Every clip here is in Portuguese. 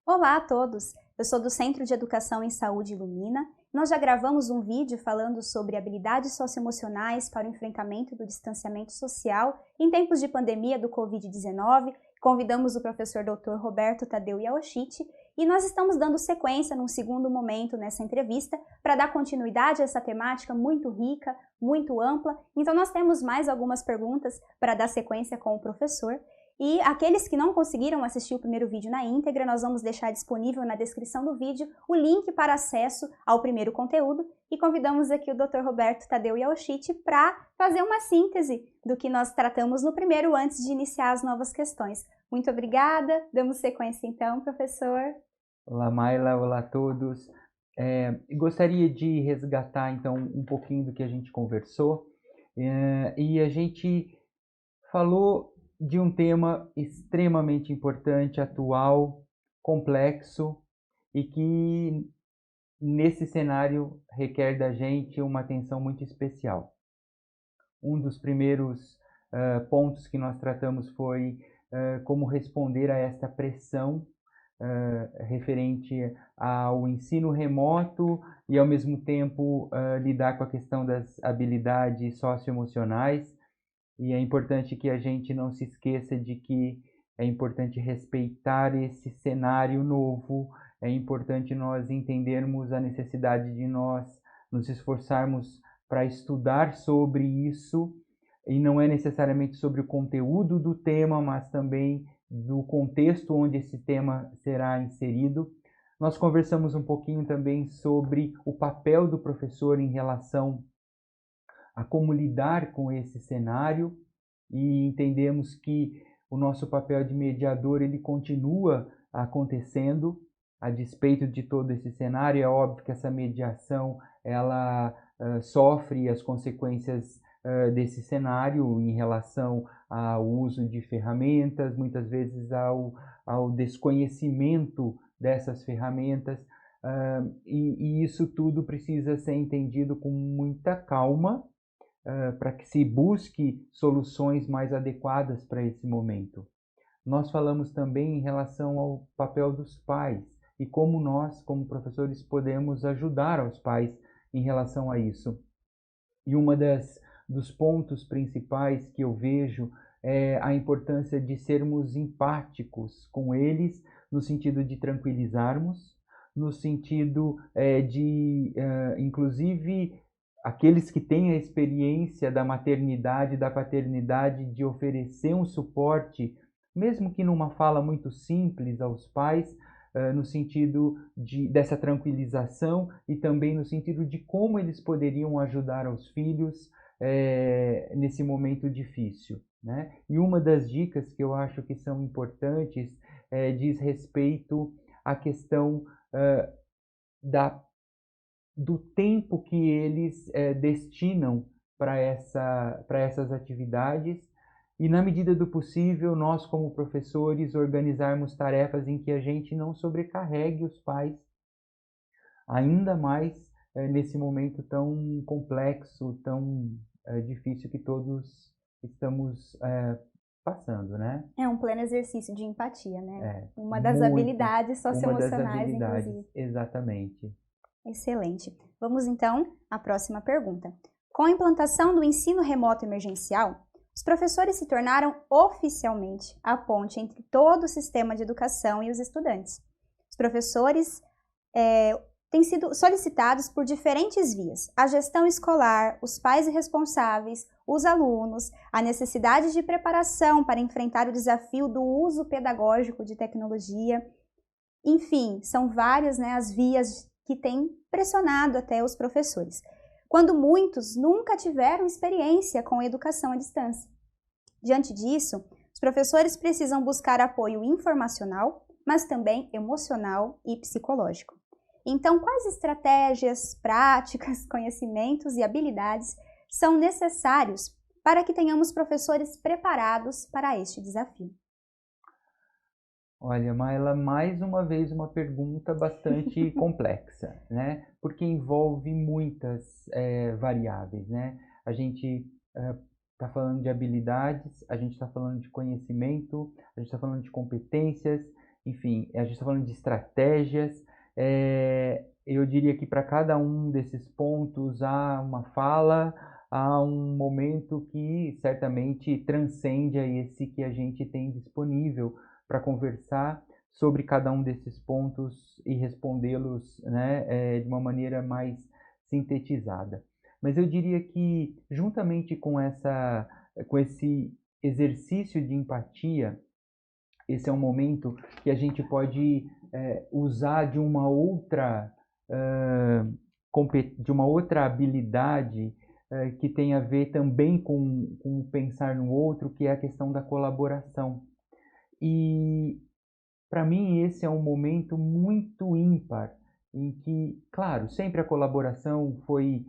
Olá a todos! Eu sou do Centro de Educação em Saúde Ilumina. Nós já gravamos um vídeo falando sobre habilidades socioemocionais para o enfrentamento do distanciamento social em tempos de pandemia do Covid-19. Convidamos o professor Dr. Roberto Tadeu Yawashita e nós estamos dando sequência num segundo momento nessa entrevista para dar continuidade a essa temática muito rica, muito ampla. Então nós temos mais algumas perguntas para dar sequência com o professor. E aqueles que não conseguiram assistir o primeiro vídeo na íntegra, nós vamos deixar disponível na descrição do vídeo o link para acesso ao primeiro conteúdo e convidamos aqui o Dr. Roberto Tadeu Yawashita para fazer uma síntese do que nós tratamos no primeiro antes de iniciar as novas questões. Muito obrigada, damos sequência então, professor. Olá, Mayla, olá a todos. Gostaria de resgatar então um pouquinho do que a gente conversou e a gente falou de um tema extremamente importante, atual, complexo e que nesse cenário requer da gente uma atenção muito especial. Um dos primeiros pontos que nós tratamos foi como responder a esta pressão referente ao ensino remoto e ao mesmo tempo lidar com a questão das habilidades socioemocionais. E é importante que a gente não se esqueça de que é importante respeitar esse cenário novo, é importante nós entendermos a necessidade de nós nos esforçarmos para estudar sobre isso, e não é necessariamente sobre o conteúdo do tema, mas também do contexto onde esse tema será inserido. Nós conversamos um pouquinho também sobre o papel do professor em relação a como lidar com esse cenário e entendemos que o nosso papel de mediador ele continua acontecendo a despeito de todo esse cenário. É óbvio que essa mediação ela sofre as consequências desse cenário em relação ao uso de ferramentas, muitas vezes ao desconhecimento dessas ferramentas, e isso tudo precisa ser entendido com muita calma, para que se busque soluções mais adequadas para esse momento. Nós falamos também em relação ao papel dos pais e como nós, como professores, podemos ajudar aos pais em relação a isso. E dos pontos principais que eu vejo é a importância de sermos empáticos com eles, no sentido de tranquilizarmos, no sentido inclusive, aqueles que têm a experiência da maternidade, da paternidade, de oferecer um suporte, mesmo que numa fala muito simples aos pais, no sentido dessa tranquilização e também no sentido de como eles poderiam ajudar os filhos nesse momento difícil, né? E uma das dicas que eu acho que são importantes diz respeito à questão do tempo que eles destinam para essas atividades e, na medida do possível, nós como professores organizarmos tarefas em que a gente não sobrecarregue os pais, ainda mais nesse momento tão complexo, tão difícil que todos estamos passando, né? É um pleno exercício de empatia, né? Uma das habilidades socioemocionais, inclusive. Exatamente. Excelente. Vamos então à próxima pergunta. Com a implantação do ensino remoto emergencial, os professores se tornaram oficialmente a ponte entre todo o sistema de educação e os estudantes. Os professores têm sido solicitados por diferentes vias: a gestão escolar, os pais e responsáveis, os alunos, a necessidade de preparação para enfrentar o desafio do uso pedagógico de tecnologia. Enfim, são várias as vias que têm pressionado até os professores, quando muitos nunca tiveram experiência com a educação à distância. Diante disso, os professores precisam buscar apoio informacional, mas também emocional e psicológico. Então, quais estratégias, práticas, conhecimentos e habilidades são necessários para que tenhamos professores preparados para este desafio? Olha, Mayla, mais uma vez uma pergunta bastante complexa, né? Porque envolve muitas variáveis, né? A gente está falando de habilidades, a gente está falando de conhecimento, a gente está falando de competências enfim, a gente está falando de estratégias. Eu diria que para cada um desses pontos há uma fala, há um momento que certamente transcende a esse que a gente tem disponível para conversar sobre cada um desses pontos e respondê-los, né, de uma maneira mais sintetizada. Mas eu diria que, juntamente com esse exercício de empatia, esse é um momento que a gente pode usar de uma outra habilidade que tem a ver também com pensar no outro, que é a questão da colaboração. E para mim esse é um momento muito ímpar, em que, claro, sempre a colaboração foi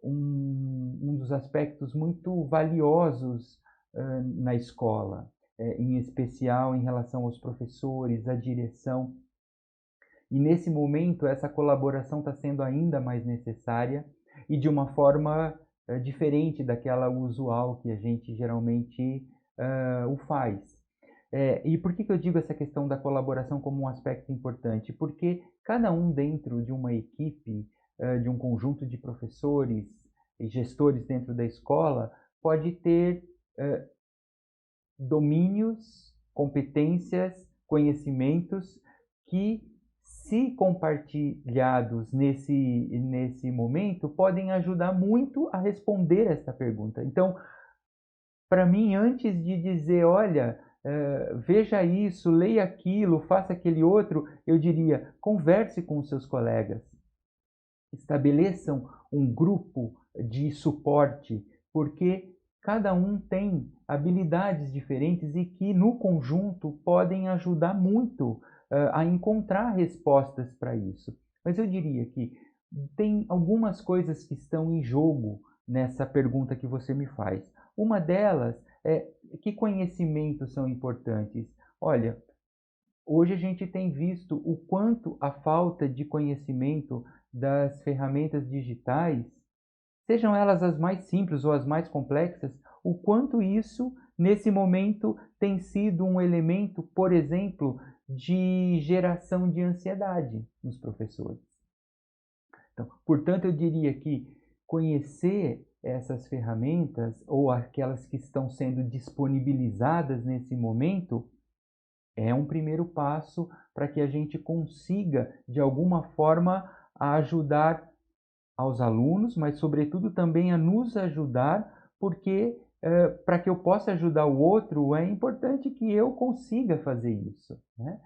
um dos aspectos muito valiosos na escola, em especial em relação aos professores, à direção. E nesse momento essa colaboração está sendo ainda mais necessária e de uma forma diferente daquela usual que a gente geralmente o faz. E por que eu digo essa questão da colaboração como um aspecto importante? Porque cada um dentro de uma equipe, de um conjunto de professores e gestores dentro da escola, pode ter domínios, competências, conhecimentos que, se compartilhados nesse momento, podem ajudar muito a responder essa pergunta. Então, para mim, antes de dizer, olha, veja isso, leia aquilo, faça aquele outro, eu diria, converse com os seus colegas, estabeleçam um grupo de suporte, porque cada um tem habilidades diferentes e que no conjunto podem ajudar muito a encontrar respostas para isso. Mas eu diria que tem algumas coisas que estão em jogo nessa pergunta que você me faz. Uma delas é: que conhecimentos são importantes? Olha, hoje a gente tem visto o quanto a falta de conhecimento das ferramentas digitais, sejam elas as mais simples ou as mais complexas, o quanto isso, nesse momento, tem sido um elemento, por exemplo, de geração de ansiedade nos professores. Então, portanto, eu diria que conhecer essas ferramentas ou aquelas que estão sendo disponibilizadas nesse momento é um primeiro passo para que a gente consiga, de alguma forma, ajudar aos alunos, mas sobretudo também a nos ajudar, porque para que eu possa ajudar o outro, é importante que eu consiga fazer isso, né?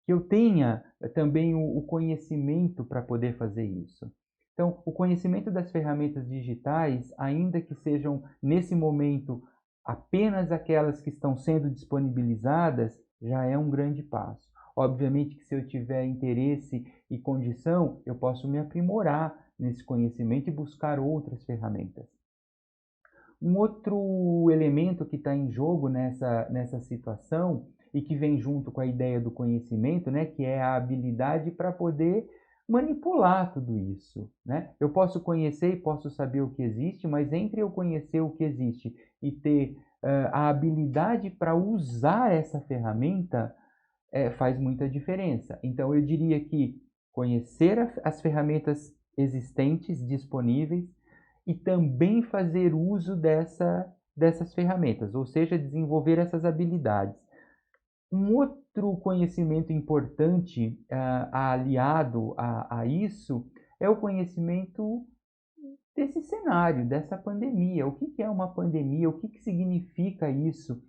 Que eu tenha também o conhecimento para poder fazer isso. Então, o conhecimento das ferramentas digitais, ainda que sejam nesse momento apenas aquelas que estão sendo disponibilizadas, já é um grande passo. Obviamente que se eu tiver interesse e condição, eu posso me aprimorar nesse conhecimento e buscar outras ferramentas. Um outro elemento que está em jogo nessa situação e que vem junto com a ideia do conhecimento, né, que é a habilidade para poder manipular tudo isso, né? Eu posso conhecer e posso saber o que existe, mas entre eu conhecer o que existe e ter a habilidade para usar essa ferramenta, faz muita diferença. Então, eu diria que conhecer as ferramentas existentes, disponíveis, e também fazer uso dessas ferramentas, ou seja, desenvolver essas habilidades. Um outro conhecimento importante aliado a isso é o conhecimento desse cenário, dessa pandemia. O que é uma pandemia? O que significa isso?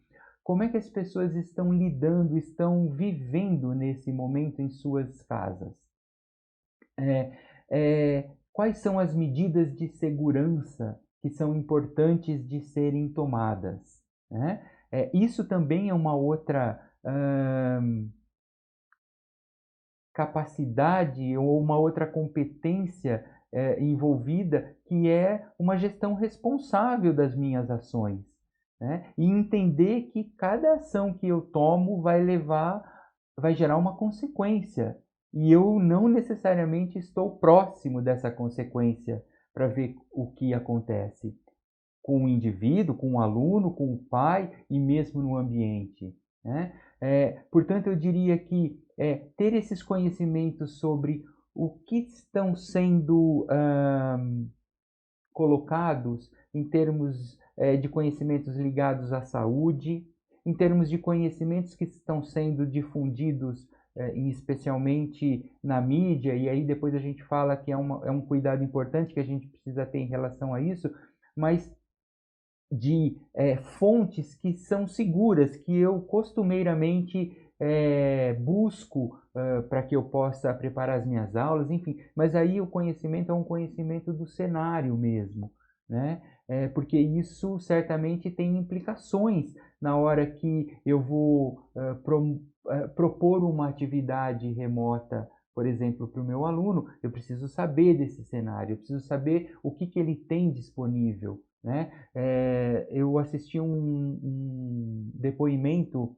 Como é que as pessoas estão lidando, estão vivendo nesse momento em suas casas? Quais são as medidas de segurança que são importantes de serem tomadas, né? Isso também é uma outra capacidade ou uma outra competência envolvida, que é uma gestão responsável das minhas ações, né? E entender que cada ação que eu tomo vai gerar uma consequência, e eu não necessariamente estou próximo dessa consequência para ver o que acontece com o indivíduo, com o aluno, com o pai e mesmo no ambiente, né? Portanto, eu diria que ter esses conhecimentos sobre o que estão sendo colocados em termos de conhecimentos ligados à saúde, em termos de conhecimentos que estão sendo difundidos especialmente na mídia, e aí depois a gente fala que é um cuidado importante que a gente precisa ter em relação a isso, mas de fontes que são seguras, que eu costumeiramente busco para que eu possa preparar as minhas aulas, enfim. Mas aí o conhecimento é um conhecimento do cenário mesmo, né? Porque isso certamente tem implicações na hora que eu vou propor uma atividade remota, por exemplo, para o meu aluno. Eu preciso saber desse cenário, eu preciso saber o que ele tem disponível, né? Eu assisti um depoimento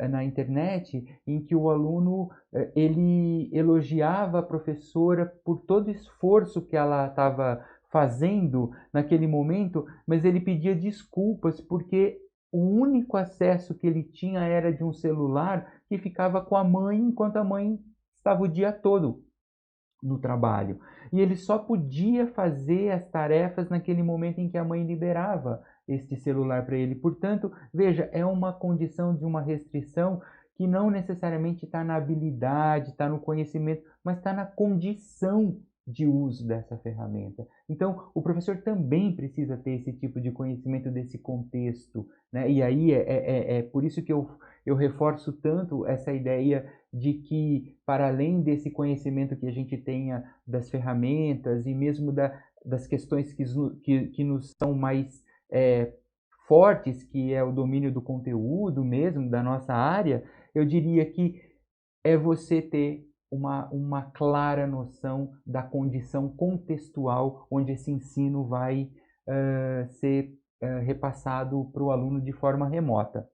na internet em que o aluno ele elogiava a professora por todo o esforço que ela estava fazendo naquele momento, mas ele pedia desculpas porque o único acesso que ele tinha era de um celular que ficava com a mãe enquanto a mãe estava o dia todo no trabalho. E ele só podia fazer as tarefas naquele momento em que a mãe liberava este celular para ele. Portanto, veja, é uma condição de uma restrição que não necessariamente está na habilidade, está no conhecimento, mas está na condição de uso dessa ferramenta. Então, o professor também precisa ter esse tipo de conhecimento desse contexto, né? E aí é por isso que eu reforço tanto essa ideia de que, para além desse conhecimento que a gente tenha das ferramentas e mesmo das questões que nos são mais fortes, que é o domínio do conteúdo mesmo, da nossa área, eu diria que é você ter uma clara noção da condição contextual onde esse ensino vai ser repassado para o aluno de forma remota.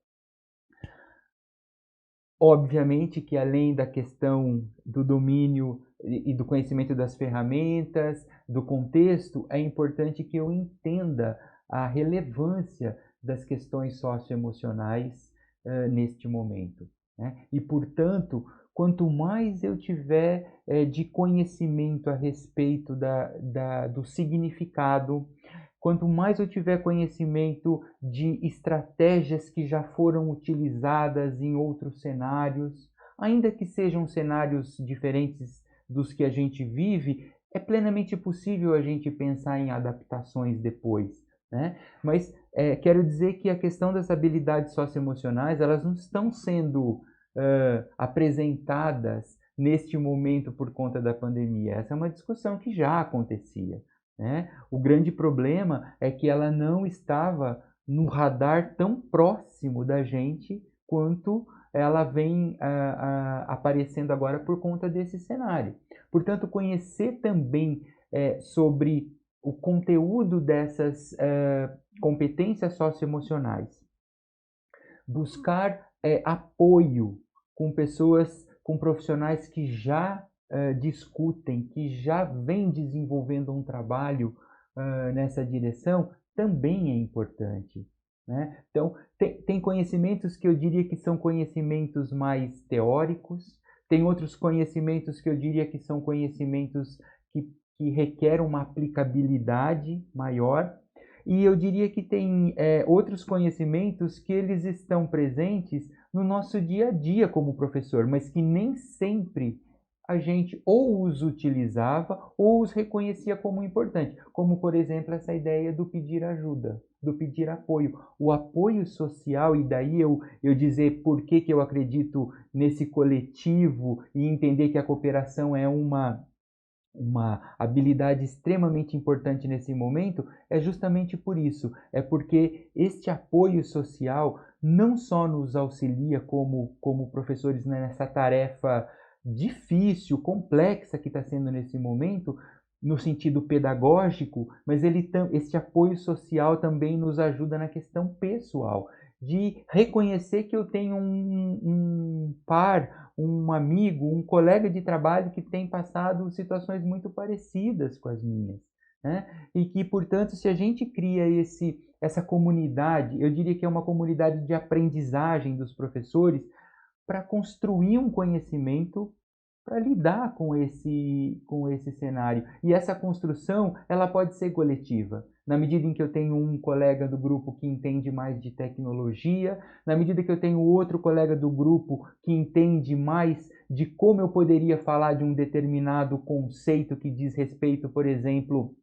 Obviamente que além da questão do domínio e do conhecimento das ferramentas, do contexto, é importante que eu entenda a relevância das questões socioemocionais neste momento, né? E, portanto, quanto mais eu tiver de conhecimento a respeito do significado, quanto mais eu tiver conhecimento de estratégias que já foram utilizadas em outros cenários, ainda que sejam cenários diferentes dos que a gente vive, é plenamente possível a gente pensar em adaptações depois, né? Mas quero dizer que a questão das habilidades socioemocionais, elas não estão sendo apresentadas neste momento por conta da pandemia. Essa é uma discussão que já acontecia, né? O grande problema é que ela não estava no radar tão próximo da gente quanto ela vem aparecendo agora por conta desse cenário. Portanto, conhecer também sobre o conteúdo dessas competências socioemocionais, buscar apoio com pessoas, com profissionais que já discutem, que já vêm desenvolvendo um trabalho nessa direção, também é importante, né? Então, tem conhecimentos que eu diria que são conhecimentos mais teóricos, tem outros conhecimentos que eu diria que são conhecimentos que requerem uma aplicabilidade maior, e eu diria que tem outros conhecimentos que eles estão presentes no nosso dia a dia como professor, mas que nem sempre a gente ou os utilizava ou os reconhecia como importante, como, por exemplo, essa ideia do pedir ajuda, do pedir apoio. O apoio social, e daí eu dizer por que eu acredito nesse coletivo e entender que a cooperação é uma habilidade extremamente importante nesse momento, é justamente por isso. É porque este apoio social não só nos auxilia como professores nessa tarefa difícil, complexa que está sendo nesse momento, no sentido pedagógico, mas esse apoio social também nos ajuda na questão pessoal, de reconhecer que eu tenho um par, um amigo, um colega de trabalho que tem passado situações muito parecidas com as minhas, né? E que, portanto, se a gente cria essa comunidade, eu diria que é uma comunidade de aprendizagem dos professores, para construir um conhecimento para lidar com esse cenário. E essa construção, ela pode ser coletiva. Na medida em que eu tenho um colega do grupo que entende mais de tecnologia, na medida que eu tenho outro colega do grupo que entende mais de como eu poderia falar de um determinado conceito que diz respeito, por exemplo,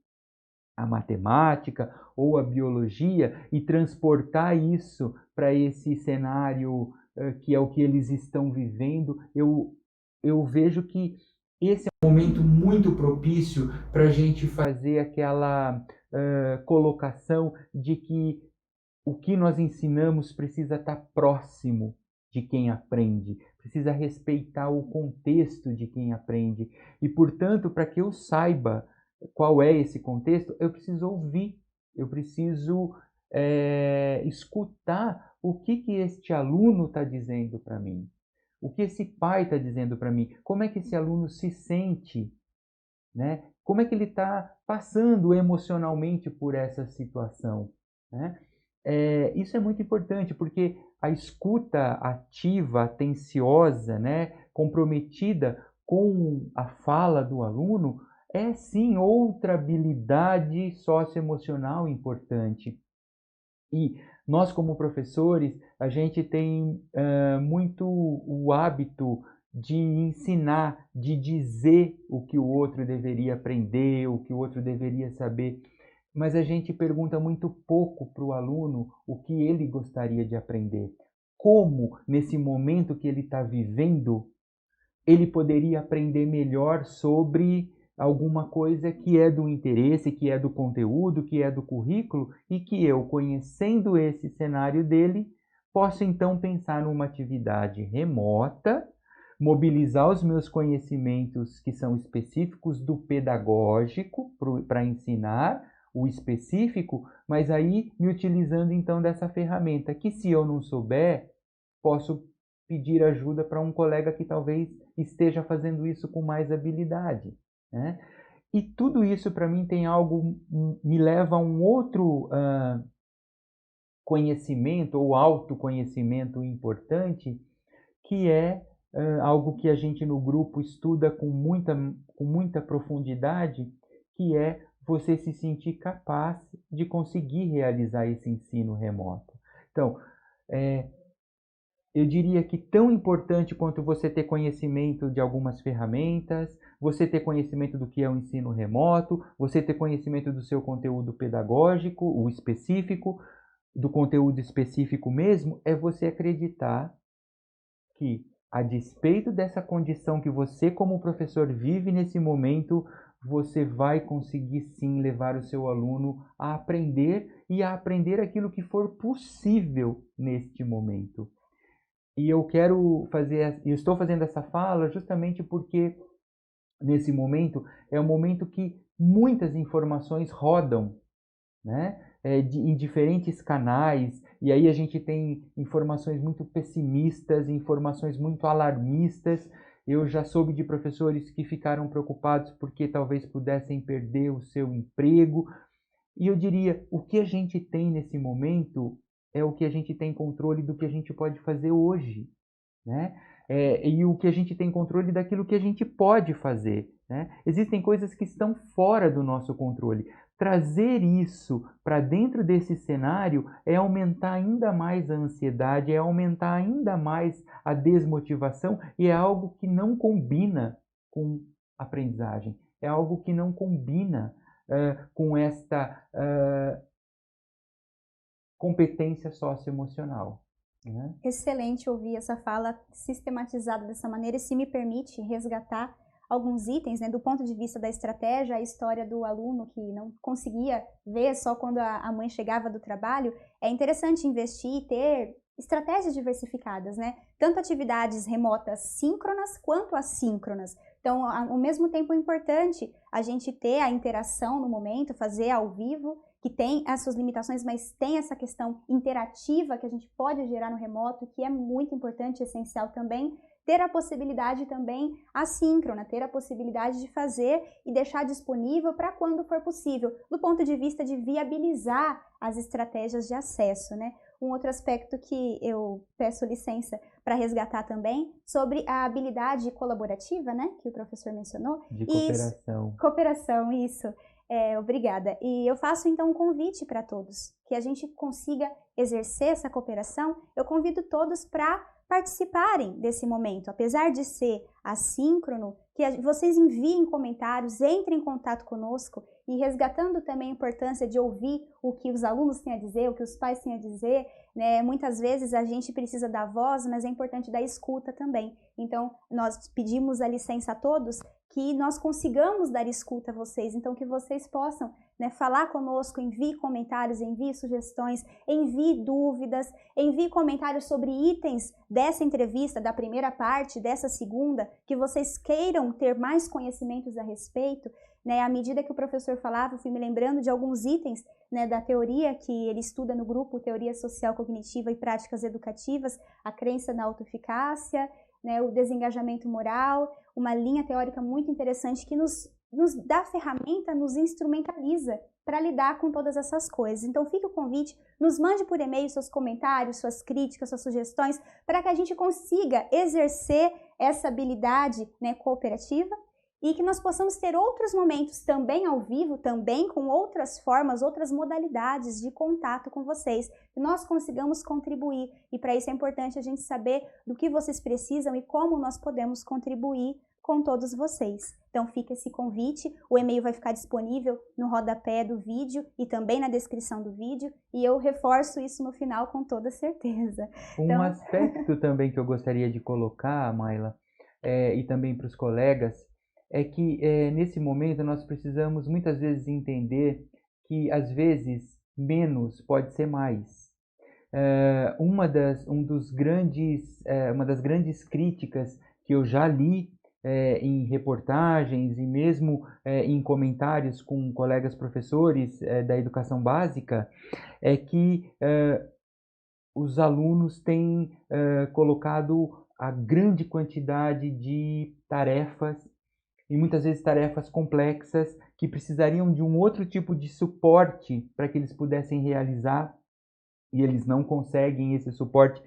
à matemática ou à biologia, e transportar isso para esse cenário que é o que eles estão vivendo, eu vejo que esse é um momento muito propício para a gente fazer aquela colocação de que o que nós ensinamos precisa estar próximo de quem aprende, precisa respeitar o contexto de quem aprende. E, portanto, para que eu saiba qual é esse contexto, eu preciso ouvir, eu preciso escutar o que este aluno está dizendo para mim. O que esse pai está dizendo para mim? Como é que esse aluno se sente? Né? Como é que ele está passando emocionalmente por essa situação? Né? Isso é muito importante, porque a escuta ativa, atenciosa, né, comprometida com a fala do aluno, é sim outra habilidade socioemocional importante. E nós, como professores, a gente tem muito o hábito de ensinar, de dizer o que o outro deveria aprender, o que o outro deveria saber, mas a gente pergunta muito pouco para o aluno o que ele gostaria de aprender. Como, nesse momento que ele está vivendo, ele poderia aprender melhor sobre alguma coisa que é do interesse, que é do conteúdo, que é do currículo, e que eu, conhecendo esse cenário dele, posso então pensar numa atividade remota, mobilizar os meus conhecimentos que são específicos do pedagógico para ensinar o específico, mas aí me utilizando então dessa ferramenta, que se eu não souber, posso pedir ajuda para um colega que talvez esteja fazendo isso com mais habilidade, né? E tudo isso para mim tem algo, me leva a um outro conhecimento ou autoconhecimento importante, que é algo que a gente no grupo estuda com muita profundidade, que é você se sentir capaz de conseguir realizar esse ensino remoto. Então, eu diria que tão importante quanto você ter conhecimento de algumas ferramentas, você ter conhecimento do que é o ensino remoto, você ter conhecimento do seu conteúdo pedagógico, o específico, do conteúdo específico mesmo, é você acreditar que, a despeito dessa condição que você como professor vive nesse momento, você vai conseguir sim levar o seu aluno a aprender e a aprender aquilo que for possível neste momento. E eu estou fazendo essa fala justamente porque nesse momento é um momento que muitas informações rodam, né? Em diferentes canais, e aí a gente tem informações muito pessimistas, informações muito alarmistas. Eu já soube de professores que ficaram preocupados porque talvez pudessem perder o seu emprego. E eu diria, o que a gente tem nesse momento é o que a gente tem controle do que a gente pode fazer hoje, né? E o que a gente tem controle daquilo que a gente pode fazer, né? Existem coisas que estão fora do nosso controle. Trazer isso para dentro desse cenário é aumentar ainda mais a ansiedade, é aumentar ainda mais a desmotivação, e é algo que não combina com aprendizagem, é algo que não combina com esta competência socioemocional. Né? Excelente ouvir essa fala sistematizada dessa maneira, e se me permite resgatar alguns itens, né, do ponto de vista da estratégia, a história do aluno que não conseguia ver só quando a mãe chegava do trabalho. É interessante investir e ter estratégias diversificadas, né? Tanto atividades remotas síncronas quanto assíncronas. Então, ao mesmo tempo é importante a gente ter a interação no momento, fazer ao vivo, que tem as suas limitações, mas tem essa questão interativa que a gente pode gerar no remoto, que é muito importante e essencial também. Ter a possibilidade também assíncrona, ter a possibilidade de fazer e deixar disponível para quando for possível, do ponto de vista de viabilizar as estratégias de acesso, né? um outro aspecto que eu peço licença para resgatar também, sobre a habilidade colaborativa, né, que o professor mencionou. De cooperação. Isso, cooperação, isso. Obrigada. E eu faço então um convite para todos, que a gente consiga exercer essa cooperação. Eu convido todos para participarem desse momento, apesar de ser assíncrono, que vocês enviem comentários, entrem em contato conosco e resgatando também a importância de ouvir o que os alunos têm a dizer, o que os pais têm a dizer, né? Muitas vezes a gente precisa da voz, mas é importante da escuta também. Então, nós pedimos a licença a todos que nós consigamos dar escuta a vocês, então que vocês possam, né, falar conosco, envie comentários, envie sugestões, envie dúvidas, envie comentários sobre itens dessa entrevista, da primeira parte, dessa segunda, que vocês queiram ter mais conhecimentos a respeito, né? À medida que o professor falava, eu fui me lembrando de alguns itens, né, da teoria que ele estuda no grupo Teoria Social Cognitiva e Práticas Educativas, a crença na autoeficácia, né, o desengajamento moral, uma linha teórica muito interessante que nos dá ferramenta, nos instrumentaliza para lidar com todas essas coisas. Então fica o convite, nos mande por e-mail seus comentários, suas críticas, suas sugestões, para que a gente consiga exercer essa habilidade, né, cooperativa e que nós possamos ter outros momentos também ao vivo, também com outras formas, outras modalidades de contato com vocês, que nós consigamos contribuir. E para isso é importante a gente saber do que vocês precisam e como nós podemos contribuir com todos vocês. Então fica esse convite, o e-mail vai ficar disponível no rodapé do vídeo e também na descrição do vídeo, e eu reforço isso no final com toda certeza. Um aspecto também que eu gostaria de colocar, Mayla, e também para os colegas, é que nesse momento nós precisamos muitas vezes entender que às vezes menos pode ser mais. Uma das grandes críticas que eu já li em reportagens e mesmo em comentários com colegas professores da educação básica é que os alunos têm colocado a grande quantidade de tarefas e muitas vezes tarefas complexas que precisariam de um outro tipo de suporte para que eles pudessem realizar e eles não conseguem esse suporte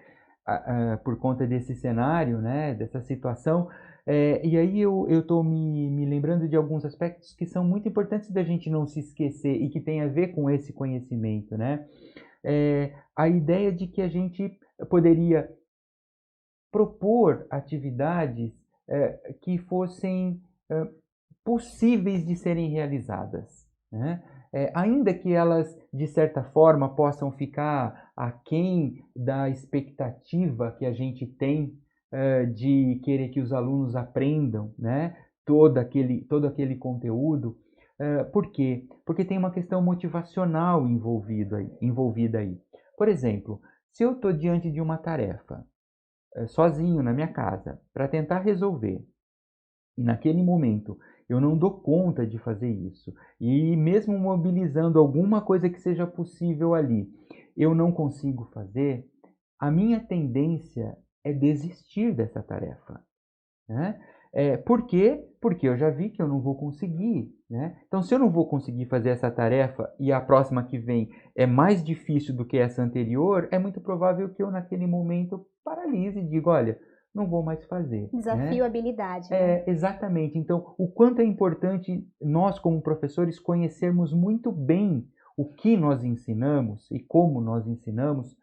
por conta desse cenário, né, dessa situação. E aí eu estou me lembrando de alguns aspectos que são muito importantes da gente não se esquecer e que tem a ver com esse conhecimento, né? A ideia de que a gente poderia propor atividades que fossem possíveis de serem realizadas, né? Ainda que elas, de certa forma, possam ficar aquém da expectativa que a gente tem de querer que os alunos aprendam, né, todo aquele conteúdo. Por quê? Porque tem uma questão motivacional envolvida aí. Por exemplo, se eu estou diante de uma tarefa, sozinho na minha casa, para tentar resolver, e naquele momento eu não dou conta de fazer isso, e mesmo mobilizando alguma coisa que seja possível ali, eu não consigo fazer, a minha tendência é desistir dessa tarefa, né? Por quê? Porque eu já vi que eu não vou conseguir, né? Então, se eu não vou conseguir fazer essa tarefa e a próxima que vem é mais difícil do que essa anterior, é muito provável que eu naquele momento paralise e diga, olha, não vou mais fazer. Desafio, né? habilidade. Né? Exatamente. Então, o quanto é importante nós, como professores, conhecermos muito bem o que nós ensinamos e como nós ensinamos,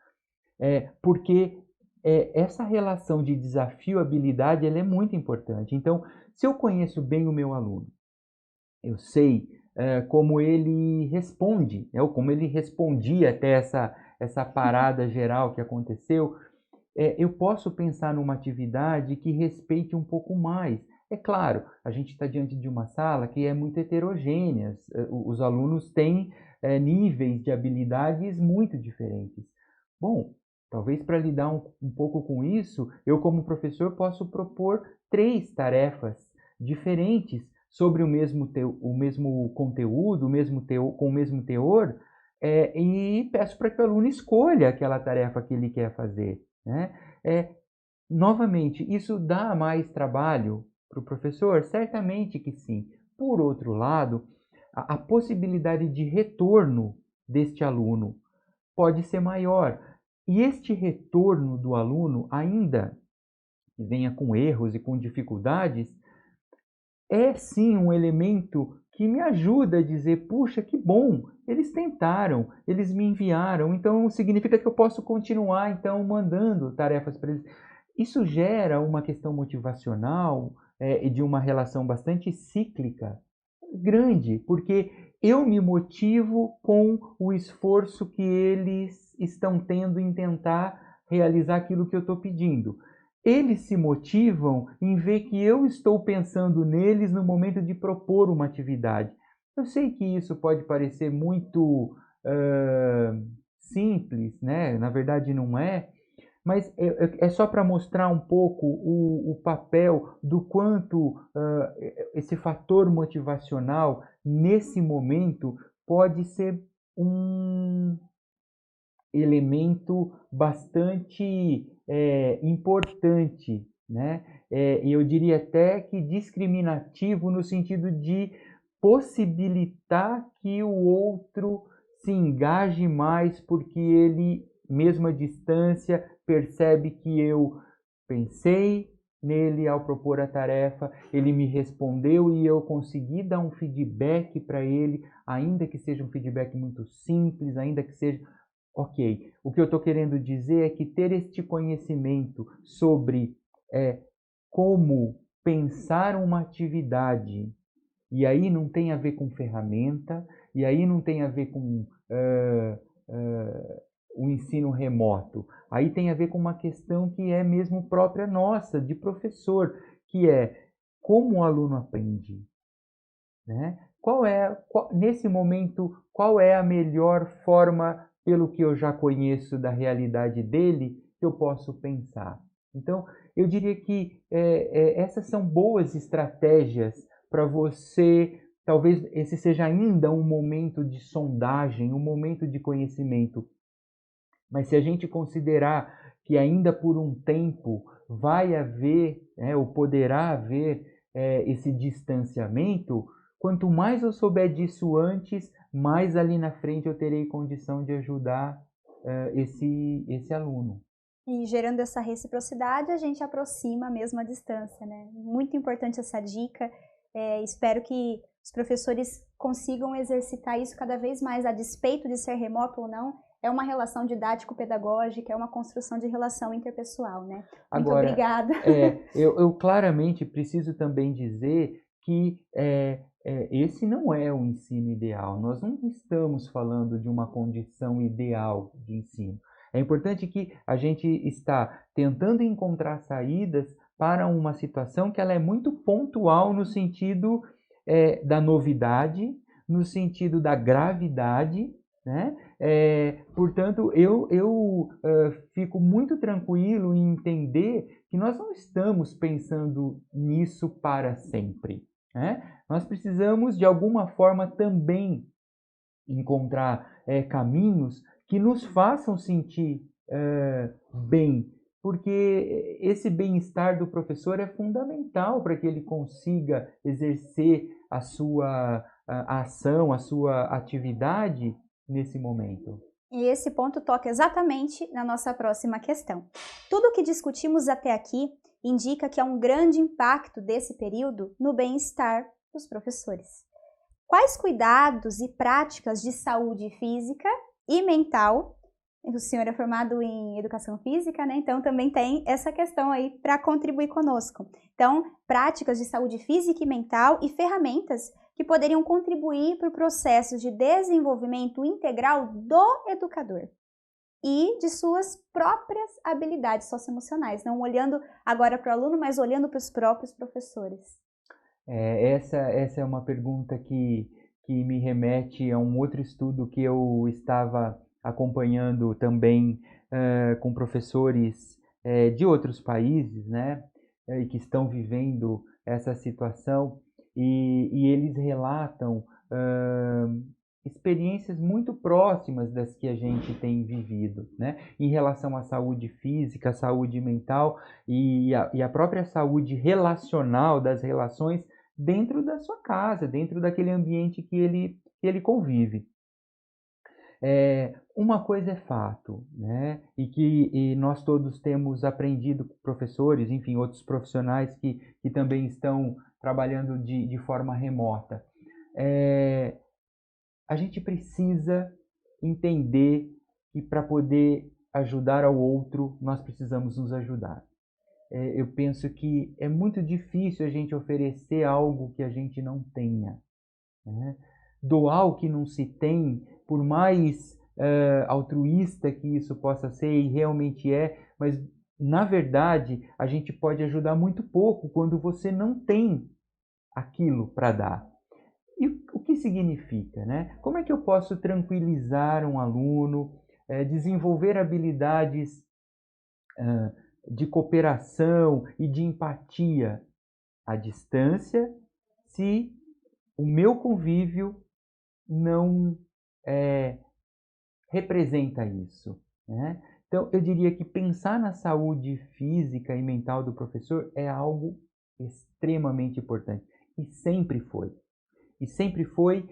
porque essa relação de desafio-habilidade ela é muito importante. Então, se eu conheço bem o meu aluno, eu sei como ele responde, ou como ele respondia até essa parada geral que aconteceu, eu posso pensar numa atividade que respeite um pouco mais. É claro, a gente está diante de uma sala que é muito heterogênea, os alunos têm níveis de habilidades muito diferentes. Bom, talvez para lidar um pouco com isso, eu como professor posso propor 3 tarefas diferentes sobre o mesmo conteúdo, com o mesmo teor, e peço para que o aluno escolha aquela tarefa que ele quer fazer. Né? Novamente, isso dá mais trabalho para o professor? Certamente que sim. Por outro lado, a possibilidade de retorno deste aluno pode ser maior. E este retorno do aluno, ainda que venha com erros e com dificuldades, é sim um elemento que me ajuda a dizer, puxa, que bom, eles tentaram, eles me enviaram, então significa que eu posso continuar então mandando tarefas para eles. Isso gera uma questão motivacional e de uma relação bastante cíclica grande, porque eu me motivo com o esforço que eles estão tendo em tentar realizar aquilo que eu estou pedindo. Eles se motivam em ver que eu estou pensando neles no momento de propor uma atividade. Eu sei que isso pode parecer muito simples, né? Na verdade não é, mas é só para mostrar um pouco o papel do quanto esse fator motivacional, nesse momento, pode ser um elemento bastante importante, né? E eu diria até que discriminativo no sentido de possibilitar que o outro se engaje mais, porque ele, mesmo à distância, percebe que eu pensei nele ao propor a tarefa, ele me respondeu e eu consegui dar um feedback para ele, ainda que seja um feedback muito simples, ainda que seja ok. O que eu estou querendo dizer é que ter este conhecimento sobre como pensar uma atividade, e aí não tem a ver com ferramenta, e aí não tem a ver com o ensino remoto. Aí tem a ver com uma questão que é mesmo própria nossa, de professor, que é como o aluno aprende, né? Nesse momento, qual é a melhor forma, pelo que eu já conheço da realidade dele, que eu posso pensar? Então, eu diria que essas são boas estratégias para você. Talvez esse seja ainda um momento de sondagem, um momento de conhecimento. Mas se a gente considerar que ainda por um tempo vai haver, ou poderá haver esse distanciamento, quanto mais eu souber disso antes, mais ali na frente eu terei condição de ajudar esse aluno. E gerando essa reciprocidade, a gente aproxima mesmo a distância, né? Muito importante essa dica. Espero que os professores consigam exercitar isso cada vez mais, a despeito de ser remoto ou não. É uma relação didático-pedagógica, é uma construção de relação interpessoal, né? Muito obrigada. Eu claramente preciso também dizer que esse não é o ensino ideal. Nós não estamos falando de uma condição ideal de ensino. É importante que a gente está tentando encontrar saídas para uma situação que ela é muito pontual no sentido da novidade, no sentido da gravidade, né? Portanto, eu fico muito tranquilo em entender que nós não estamos pensando nisso para sempre, né? Nós precisamos, de alguma forma, também encontrar caminhos que nos façam sentir bem, porque esse bem-estar do professor é fundamental para que ele consiga exercer a sua ação, a sua atividade nesse momento. E esse ponto toca exatamente na nossa próxima questão. Tudo o que discutimos até aqui indica que há um grande impacto desse período no bem-estar dos professores. Quais cuidados e práticas de saúde física e mental? O senhor é formado em educação física, né? Então também tem essa questão aí para contribuir conosco. Então, práticas de saúde física e mental e ferramentas que poderiam contribuir para o processo de desenvolvimento integral do educador e de suas próprias habilidades socioemocionais, não olhando agora para o aluno, mas olhando para os próprios professores. Essa é uma pergunta que me remete a um outro estudo que eu estava acompanhando também com professores de outros países, né, e que estão vivendo essa situação, e eles relatam experiências muito próximas das que a gente tem vivido, né, em relação à saúde física, à saúde mental e a própria saúde relacional, das relações dentro da sua casa, dentro daquele ambiente que ele convive. Uma coisa é fato, né? E nós todos temos aprendido, professores, enfim, outros profissionais que também estão trabalhando de forma remota. A gente precisa entender que para poder ajudar ao outro, nós precisamos nos ajudar. Eu penso que é muito difícil a gente oferecer algo que a gente não tenha, né? Doar o que não se tem, por mais altruísta que isso possa ser, e realmente é, mas na verdade a gente pode ajudar muito pouco quando você não tem aquilo para dar. E o que significa, né? Como é que eu posso tranquilizar um aluno, desenvolver habilidades de cooperação e de empatia à distância, se o meu convívio não representa isso, né? Então, eu diria que pensar na saúde física e mental do professor é algo extremamente importante. E sempre foi. E sempre foi.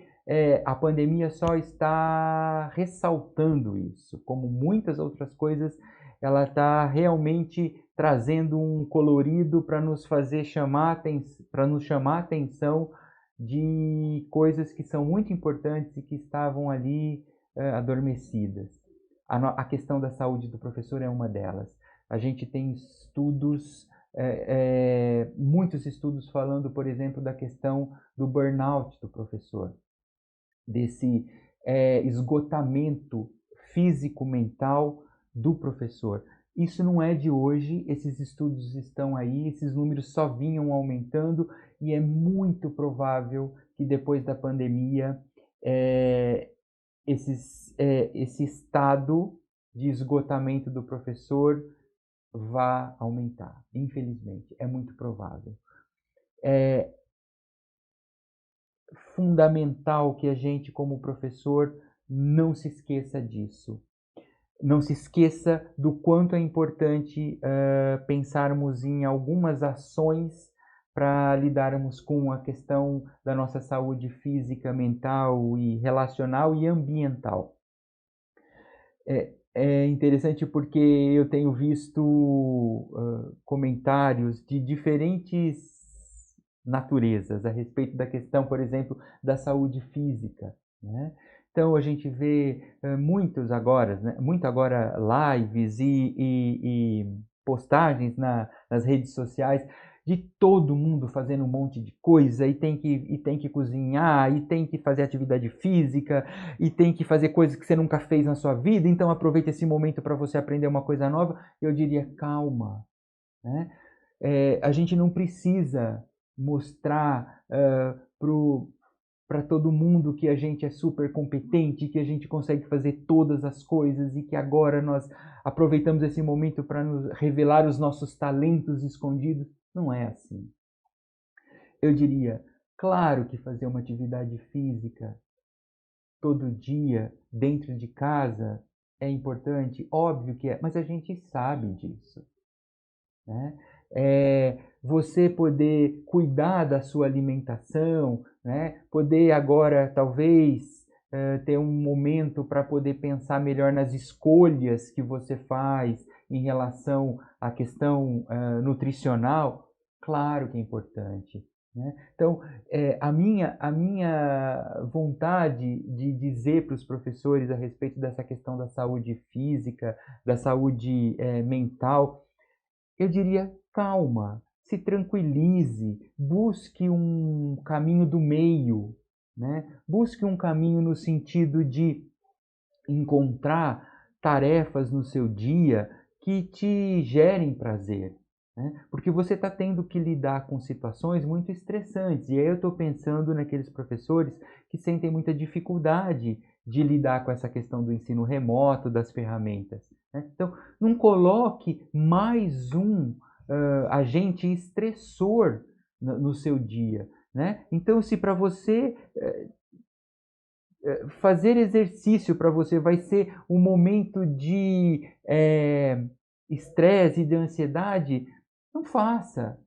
A pandemia só está ressaltando isso. Como muitas outras coisas, ela está realmente trazendo um colorido para nos fazer para nos chamar a atenção de coisas que são muito importantes e que estavam ali adormecidas. A questão da saúde do professor é uma delas. A gente tem estudos, muitos estudos falando, por exemplo, da questão do burnout do professor, desse esgotamento físico-mental do professor. Isso não é de hoje, esses estudos estão aí, esses números só vinham aumentando e é muito provável que depois da pandemia esse estado de esgotamento do professor vá aumentar. Infelizmente, é muito provável. É fundamental que a gente, como professor, não se esqueça disso. Não se esqueça do quanto é importante pensarmos em algumas ações para lidarmos com a questão da nossa saúde física, mental e relacional e ambiental. É interessante porque eu tenho visto comentários de diferentes naturezas a respeito da questão, por exemplo, da saúde física, né? Então a gente vê muito agora lives e postagens nas redes sociais de todo mundo fazendo um monte de coisa e tem que cozinhar, e tem que fazer atividade física, e tem que fazer coisas que você nunca fez na sua vida, então aproveita esse momento para você aprender uma coisa nova. Eu diria, calma, né? A gente não precisa mostrar para todo mundo que a gente é super competente, que a gente consegue fazer todas as coisas e que agora nós aproveitamos esse momento para nos revelar os nossos talentos escondidos. Não é assim. Eu diria, claro que fazer uma atividade física todo dia, dentro de casa, é importante, óbvio que é, mas a gente sabe disso, né? Você poder cuidar da sua alimentação, né? Poder agora, talvez, ter um momento para poder pensar melhor nas escolhas que você faz em relação à questão nutricional, claro que é importante, né? Então, a minha vontade de dizer para os professores a respeito dessa questão da saúde física, da saúde mental, eu diria, calma, se tranquilize, busque um caminho do meio, né? Busque um caminho no sentido de encontrar tarefas no seu dia que te gerem prazer, né? Porque você está tendo que lidar com situações muito estressantes. E aí eu estou pensando naqueles professores que sentem muita dificuldade de lidar com essa questão do ensino remoto, das ferramentas, né? Então, não coloque mais um agente estressor no seu dia, né? Então, se para você fazer exercício para você vai ser um momento de estresse e de ansiedade, não faça.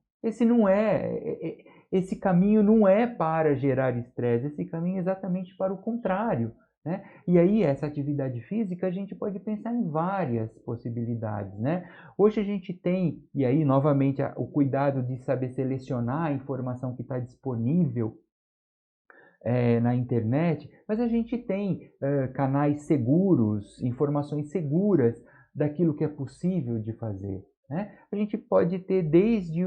Esse caminho não é para gerar estresse, esse caminho é exatamente para o contrário, né? E aí, essa atividade física, a gente pode pensar em várias possibilidades, né? Hoje a gente tem, e aí, novamente, o cuidado de saber selecionar a informação que está disponível na internet, mas a gente tem canais seguros, informações seguras daquilo que é possível de fazer, né? A gente pode ter desde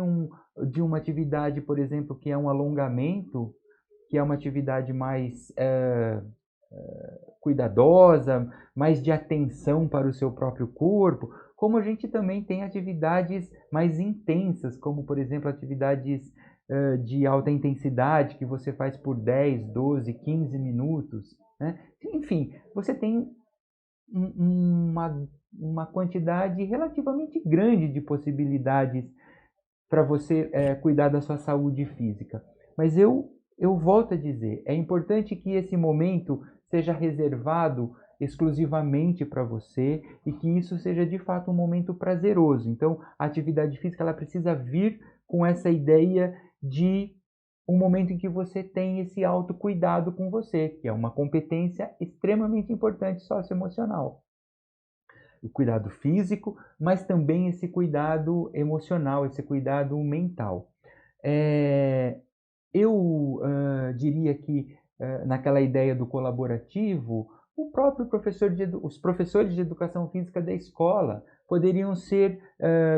de uma atividade, por exemplo, que é um alongamento, que é uma atividade mais cuidadosa, mais de atenção para o seu próprio corpo, como a gente também tem atividades mais intensas, como, por exemplo, atividades de alta intensidade que você faz por 10, 12, 15 minutos, né? Enfim, você tem uma quantidade relativamente grande de possibilidades para você cuidar da sua saúde física. Mas eu volto a dizer, é importante que esse momento seja reservado exclusivamente para você e que isso seja de fato um momento prazeroso. Então, a atividade física ela precisa vir com essa ideia de um momento em que você tem esse autocuidado com você, que é uma competência extremamente importante socioemocional. O cuidado físico, mas também esse cuidado emocional, esse cuidado mental. Eu diria que naquela ideia do colaborativo, os professores de educação física da escola poderiam ser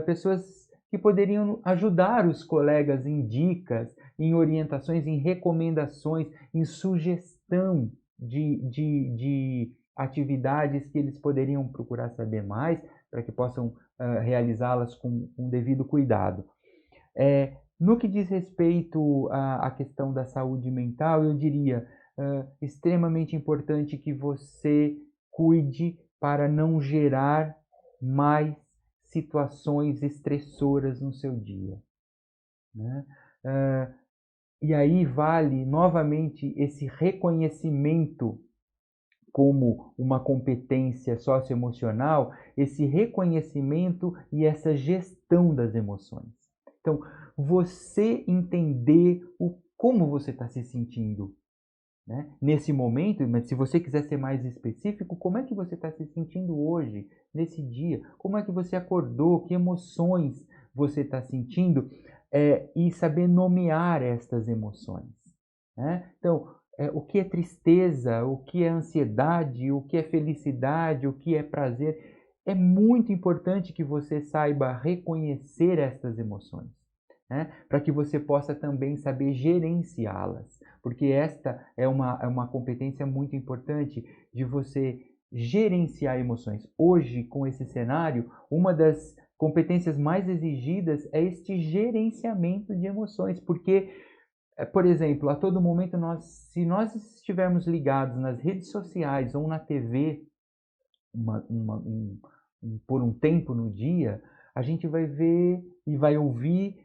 pessoas que poderiam ajudar os colegas em dicas, em orientações, em recomendações, em sugestão de atividades que eles poderiam procurar saber mais para que possam realizá-las com devido cuidado. No que diz respeito à questão da saúde mental, eu diria extremamente importante que você cuide para não gerar mais situações estressoras no seu dia, né? E aí vale novamente esse reconhecimento como uma competência socioemocional, esse reconhecimento e essa gestão das emoções. Então, você entender como você está se sentindo, né? Nesse momento, mas se você quiser ser mais específico, como é que você está se sentindo hoje, nesse dia? Como é que você acordou? Que emoções você está sentindo? E saber nomear estas emoções, né? Então, o que é tristeza, o que é ansiedade, o que é felicidade, o que é prazer. É muito importante que você saiba reconhecer estas emoções, né? Para que você possa também saber gerenciá-las, porque esta é uma competência muito importante de você gerenciar emoções. Hoje, com esse cenário, uma das competências mais exigidas é este gerenciamento de emoções, porque por exemplo, a todo momento, se nós estivermos ligados nas redes sociais ou na TV por um tempo no dia, a gente vai ver e vai ouvir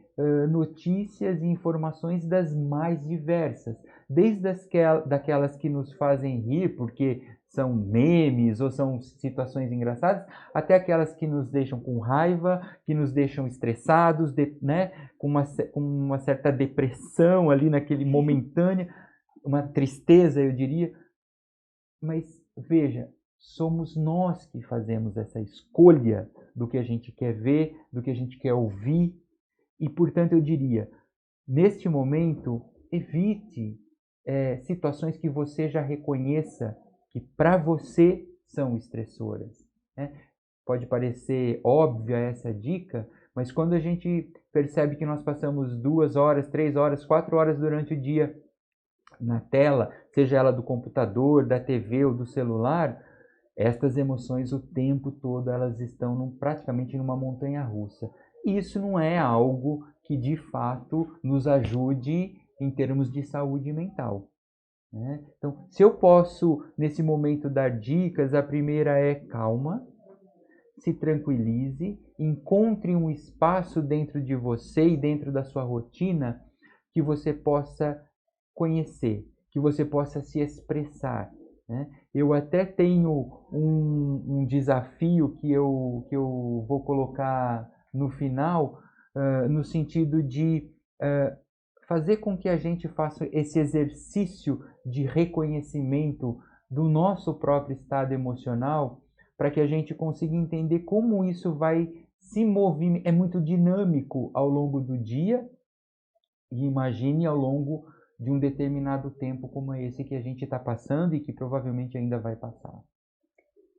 notícias e informações das mais diversas, desde daquelas que nos fazem rir, porque são memes ou são situações engraçadas, até aquelas que nos deixam com raiva, que nos deixam estressados, né, com uma certa depressão ali naquele momentânea, uma tristeza, eu diria. Mas veja, somos nós que fazemos essa escolha do que a gente quer ver, do que a gente quer ouvir, e portanto eu diria, neste momento, evite situações que você já reconheça que para você são estressoras, né? Pode parecer óbvia essa dica, mas quando a gente percebe que nós passamos 2 horas, 3 horas, 4 horas durante o dia na tela, seja ela do computador, da TV ou do celular, estas emoções o tempo todo elas estão praticamente numa montanha-russa. E isso não é algo que de fato nos ajude em termos de saúde mental, né? Então, se eu posso nesse momento dar dicas, a primeira é calma, se tranquilize, encontre um espaço dentro de você e dentro da sua rotina que você possa conhecer, que você possa se expressar, né? Eu até tenho um desafio que eu vou colocar no final, no sentido de fazer com que a gente faça esse exercício de reconhecimento do nosso próprio estado emocional, para que a gente consiga entender como isso vai se movimentar. É muito dinâmico ao longo do dia, e imagine ao longo de um determinado tempo como esse que a gente está passando e que provavelmente ainda vai passar.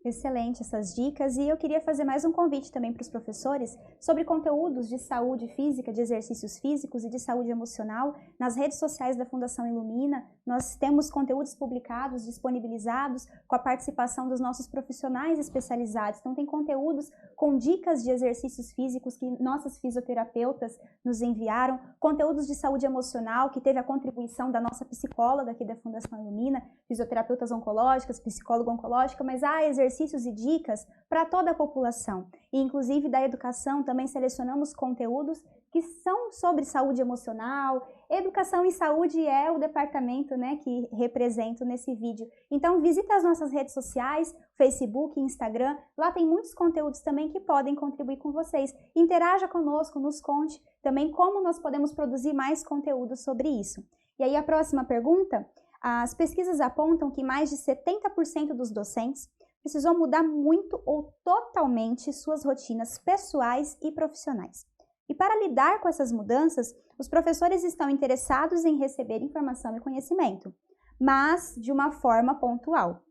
Excelente essas dicas, e eu queria fazer mais um convite também para os professores sobre conteúdos de saúde física, de exercícios físicos e de saúde emocional nas redes sociais da Fundação Ilumina. Nós temos conteúdos publicados, disponibilizados com a participação dos nossos profissionais especializados. Então tem conteúdos com dicas de exercícios físicos que nossas fisioterapeutas nos enviaram, conteúdos de saúde emocional que teve a contribuição da nossa psicóloga aqui da Fundação Ilumina, fisioterapeutas oncológicas, psicóloga oncológica, mas há exercícios e dicas para toda a população. E inclusive da educação também selecionamos conteúdos que são sobre saúde emocional. Educação e saúde é o departamento, né, que represento nesse vídeo. Então visita as nossas redes sociais, Facebook, Instagram, lá tem muitos conteúdos também que podem contribuir com vocês. Interaja conosco, nos conte também como nós podemos produzir mais conteúdo sobre isso. E aí a próxima pergunta, as pesquisas apontam que mais de 70% dos docentes precisou mudar muito ou totalmente suas rotinas pessoais e profissionais. E para lidar com essas mudanças, os professores estão interessados em receber informação e conhecimento, mas de uma forma pontual.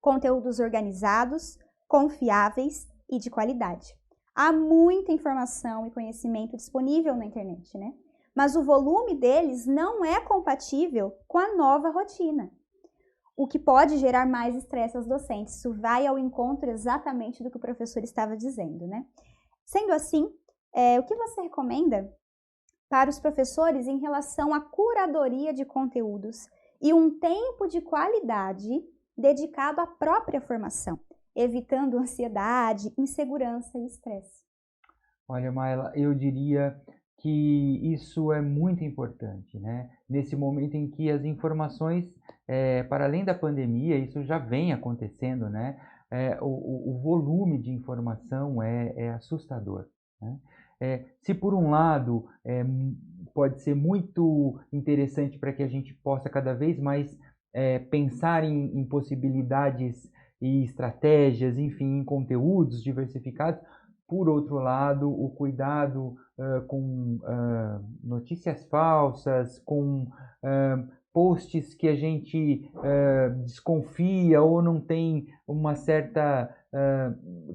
Conteúdos organizados, confiáveis e de qualidade. Há muita informação e conhecimento disponível na internet, né? Mas o volume deles não é compatível com a nova rotina, o que pode gerar mais estresse aos docentes. Isso vai ao encontro exatamente do que o professor estava dizendo, né? Sendo assim, o que você recomenda para os professores em relação à curadoria de conteúdos e um tempo de qualidade dedicado à própria formação, evitando ansiedade, insegurança e estresse? Olha, Maila, eu diria que isso é muito importante, né? Nesse momento em que as informações, para além da pandemia, isso já vem acontecendo, né? O volume de informação é assustador, né? Se por um lado pode ser muito interessante para que a gente possa cada vez mais pensar em possibilidades e estratégias, enfim, em conteúdos diversificados, por outro lado, o cuidado com notícias falsas, com posts que a gente desconfia ou não tem uma certa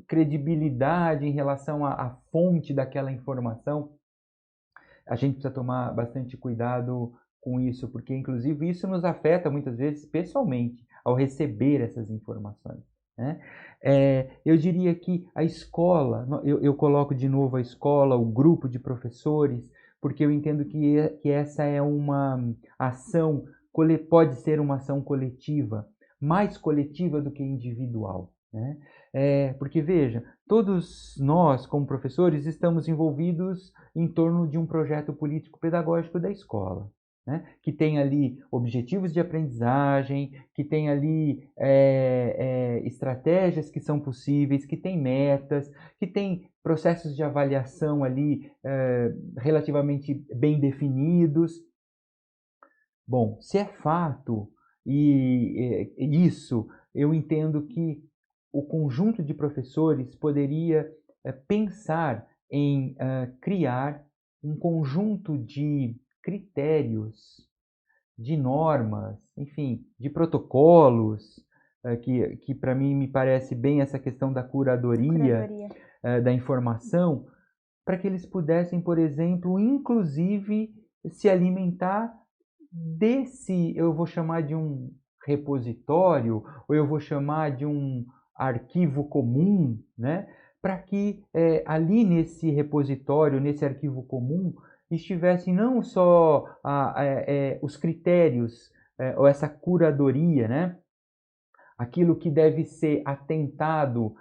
credibilidade em relação à fonte daquela informação, a gente precisa tomar bastante cuidado com isso, porque inclusive isso nos afeta muitas vezes pessoalmente ao receber essas informações, né? Eu diria que a escola, eu coloco de novo a escola, o grupo de professores, porque eu entendo que essa é uma ação, pode ser uma ação coletiva, mais coletiva do que individual, né? Porque veja, todos nós como professores estamos envolvidos em torno de um projeto político-pedagógico da escola, né? Que tem ali objetivos de aprendizagem, que tem ali estratégias que são possíveis, que tem metas, que tem processos de avaliação ali relativamente bem definidos. Bom, se é fato e isso, eu entendo que o conjunto de professores poderia pensar em criar um conjunto de critérios, de normas, enfim, de protocolos, que para mim me parece bem essa questão da curadoria. Da informação, para que eles pudessem, por exemplo, inclusive se alimentar desse, eu vou chamar de um repositório, ou eu vou chamar de um arquivo comum, né? Para que ali nesse repositório, nesse arquivo comum, estivessem não só os critérios ou essa curadoria, né? Aquilo que deve ser atentado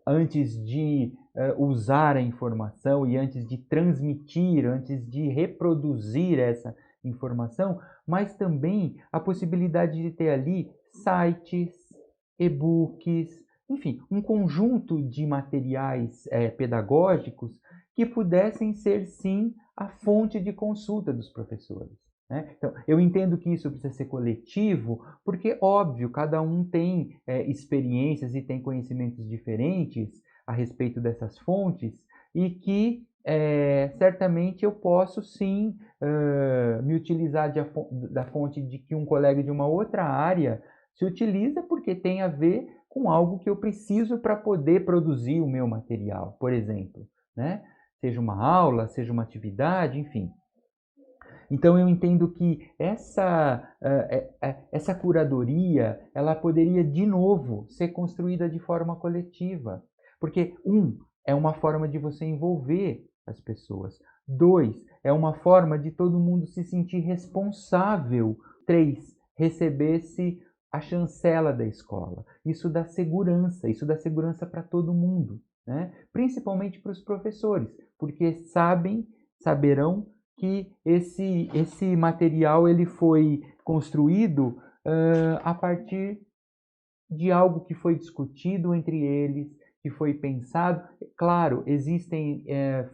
antes de usar a informação e antes de transmitir, antes de reproduzir essa informação, mas também a possibilidade de ter ali sites, e-books, enfim, um conjunto de materiais pedagógicos que pudessem ser, sim, a fonte de consulta dos professores. né? Então, eu entendo que isso precisa ser coletivo, porque, óbvio, cada um tem experiências e tem conhecimentos diferentes a respeito dessas fontes, e que certamente eu posso sim me utilizar da fonte de que um colega de uma outra área se utiliza, porque tem a ver com algo que eu preciso para poder produzir o meu material, por exemplo, né? Seja uma aula, seja uma atividade, enfim. Então eu entendo que essa curadoria, ela poderia de novo ser construída de forma coletiva, porque é uma forma de você envolver as pessoas. 2, é uma forma de todo mundo se sentir responsável. 3, receber-se a chancela da escola. Isso dá segurança para todo mundo, né? Principalmente para os professores, porque saberão que esse material ele foi construído a partir de algo que foi discutido entre eles, que foi pensado. Claro, existem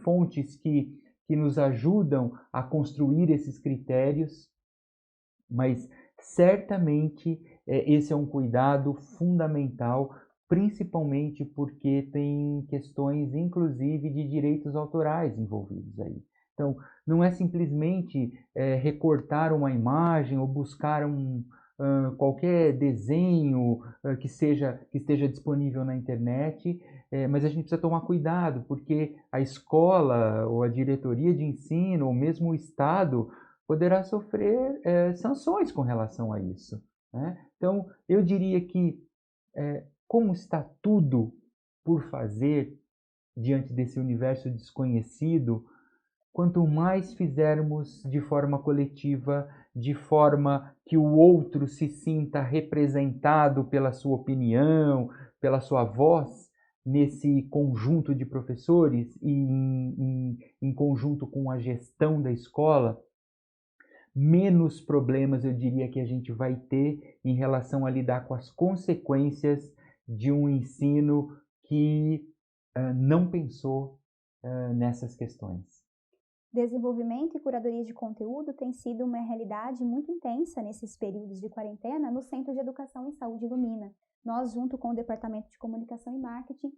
fontes que nos ajudam a construir esses critérios, mas certamente esse é um cuidado fundamental, principalmente porque tem questões, inclusive, de direitos autorais envolvidos aí. Então, não é simplesmente recortar uma imagem ou buscar qualquer desenho que esteja disponível na internet, mas a gente precisa tomar cuidado, porque a escola ou a diretoria de ensino, ou mesmo o Estado, poderá sofrer sanções com relação a isso, né? Então, eu diria que, como está tudo por fazer diante desse universo desconhecido, quanto mais fizermos de forma coletiva, de forma que o outro se sinta representado pela sua opinião, pela sua voz, nesse conjunto de professores e em conjunto com a gestão da escola, menos problemas eu diria que a gente vai ter em relação a lidar com as consequências de um ensino que não pensou nessas questões. Desenvolvimento e curadoria de conteúdo tem sido uma realidade muito intensa nesses períodos de quarentena no Centro de Educação em Saúde Lumina. Nós, junto com o Departamento de Comunicação e Marketing,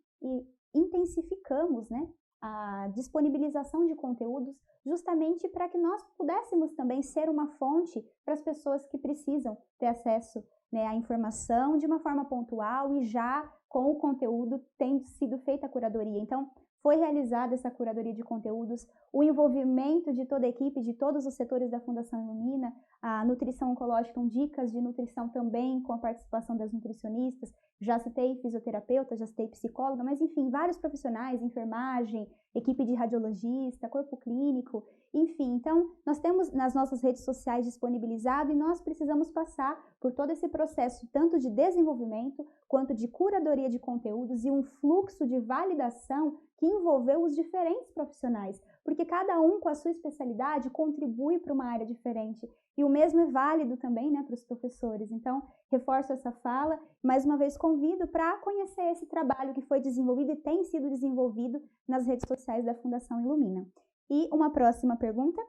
intensificamos, né, a disponibilização de conteúdos justamente para que nós pudéssemos também ser uma fonte para as pessoas que precisam ter acesso, né, à informação de uma forma pontual e já com o conteúdo tendo sido feita a curadoria. Então, foi realizada essa curadoria de conteúdos, o envolvimento de toda a equipe, de todos os setores da Fundação Ilumina, a nutrição oncológica, dicas de nutrição também, com a participação das nutricionistas, já citei fisioterapeuta, já citei psicóloga, mas enfim, vários profissionais, enfermagem, equipe de radiologista, corpo clínico, enfim. Então, nós temos nas nossas redes sociais disponibilizado e nós precisamos passar por todo esse processo, tanto de desenvolvimento, quanto de curadoria de conteúdos e um fluxo de validação que envolveu os diferentes profissionais, porque cada um com a sua especialidade contribui para uma área diferente. E o mesmo é válido também, né, para os professores. Então, reforço essa fala, mais uma vez convido para conhecer esse trabalho que foi desenvolvido e tem sido desenvolvido nas redes sociais da Fundação Ilumina. E uma próxima pergunta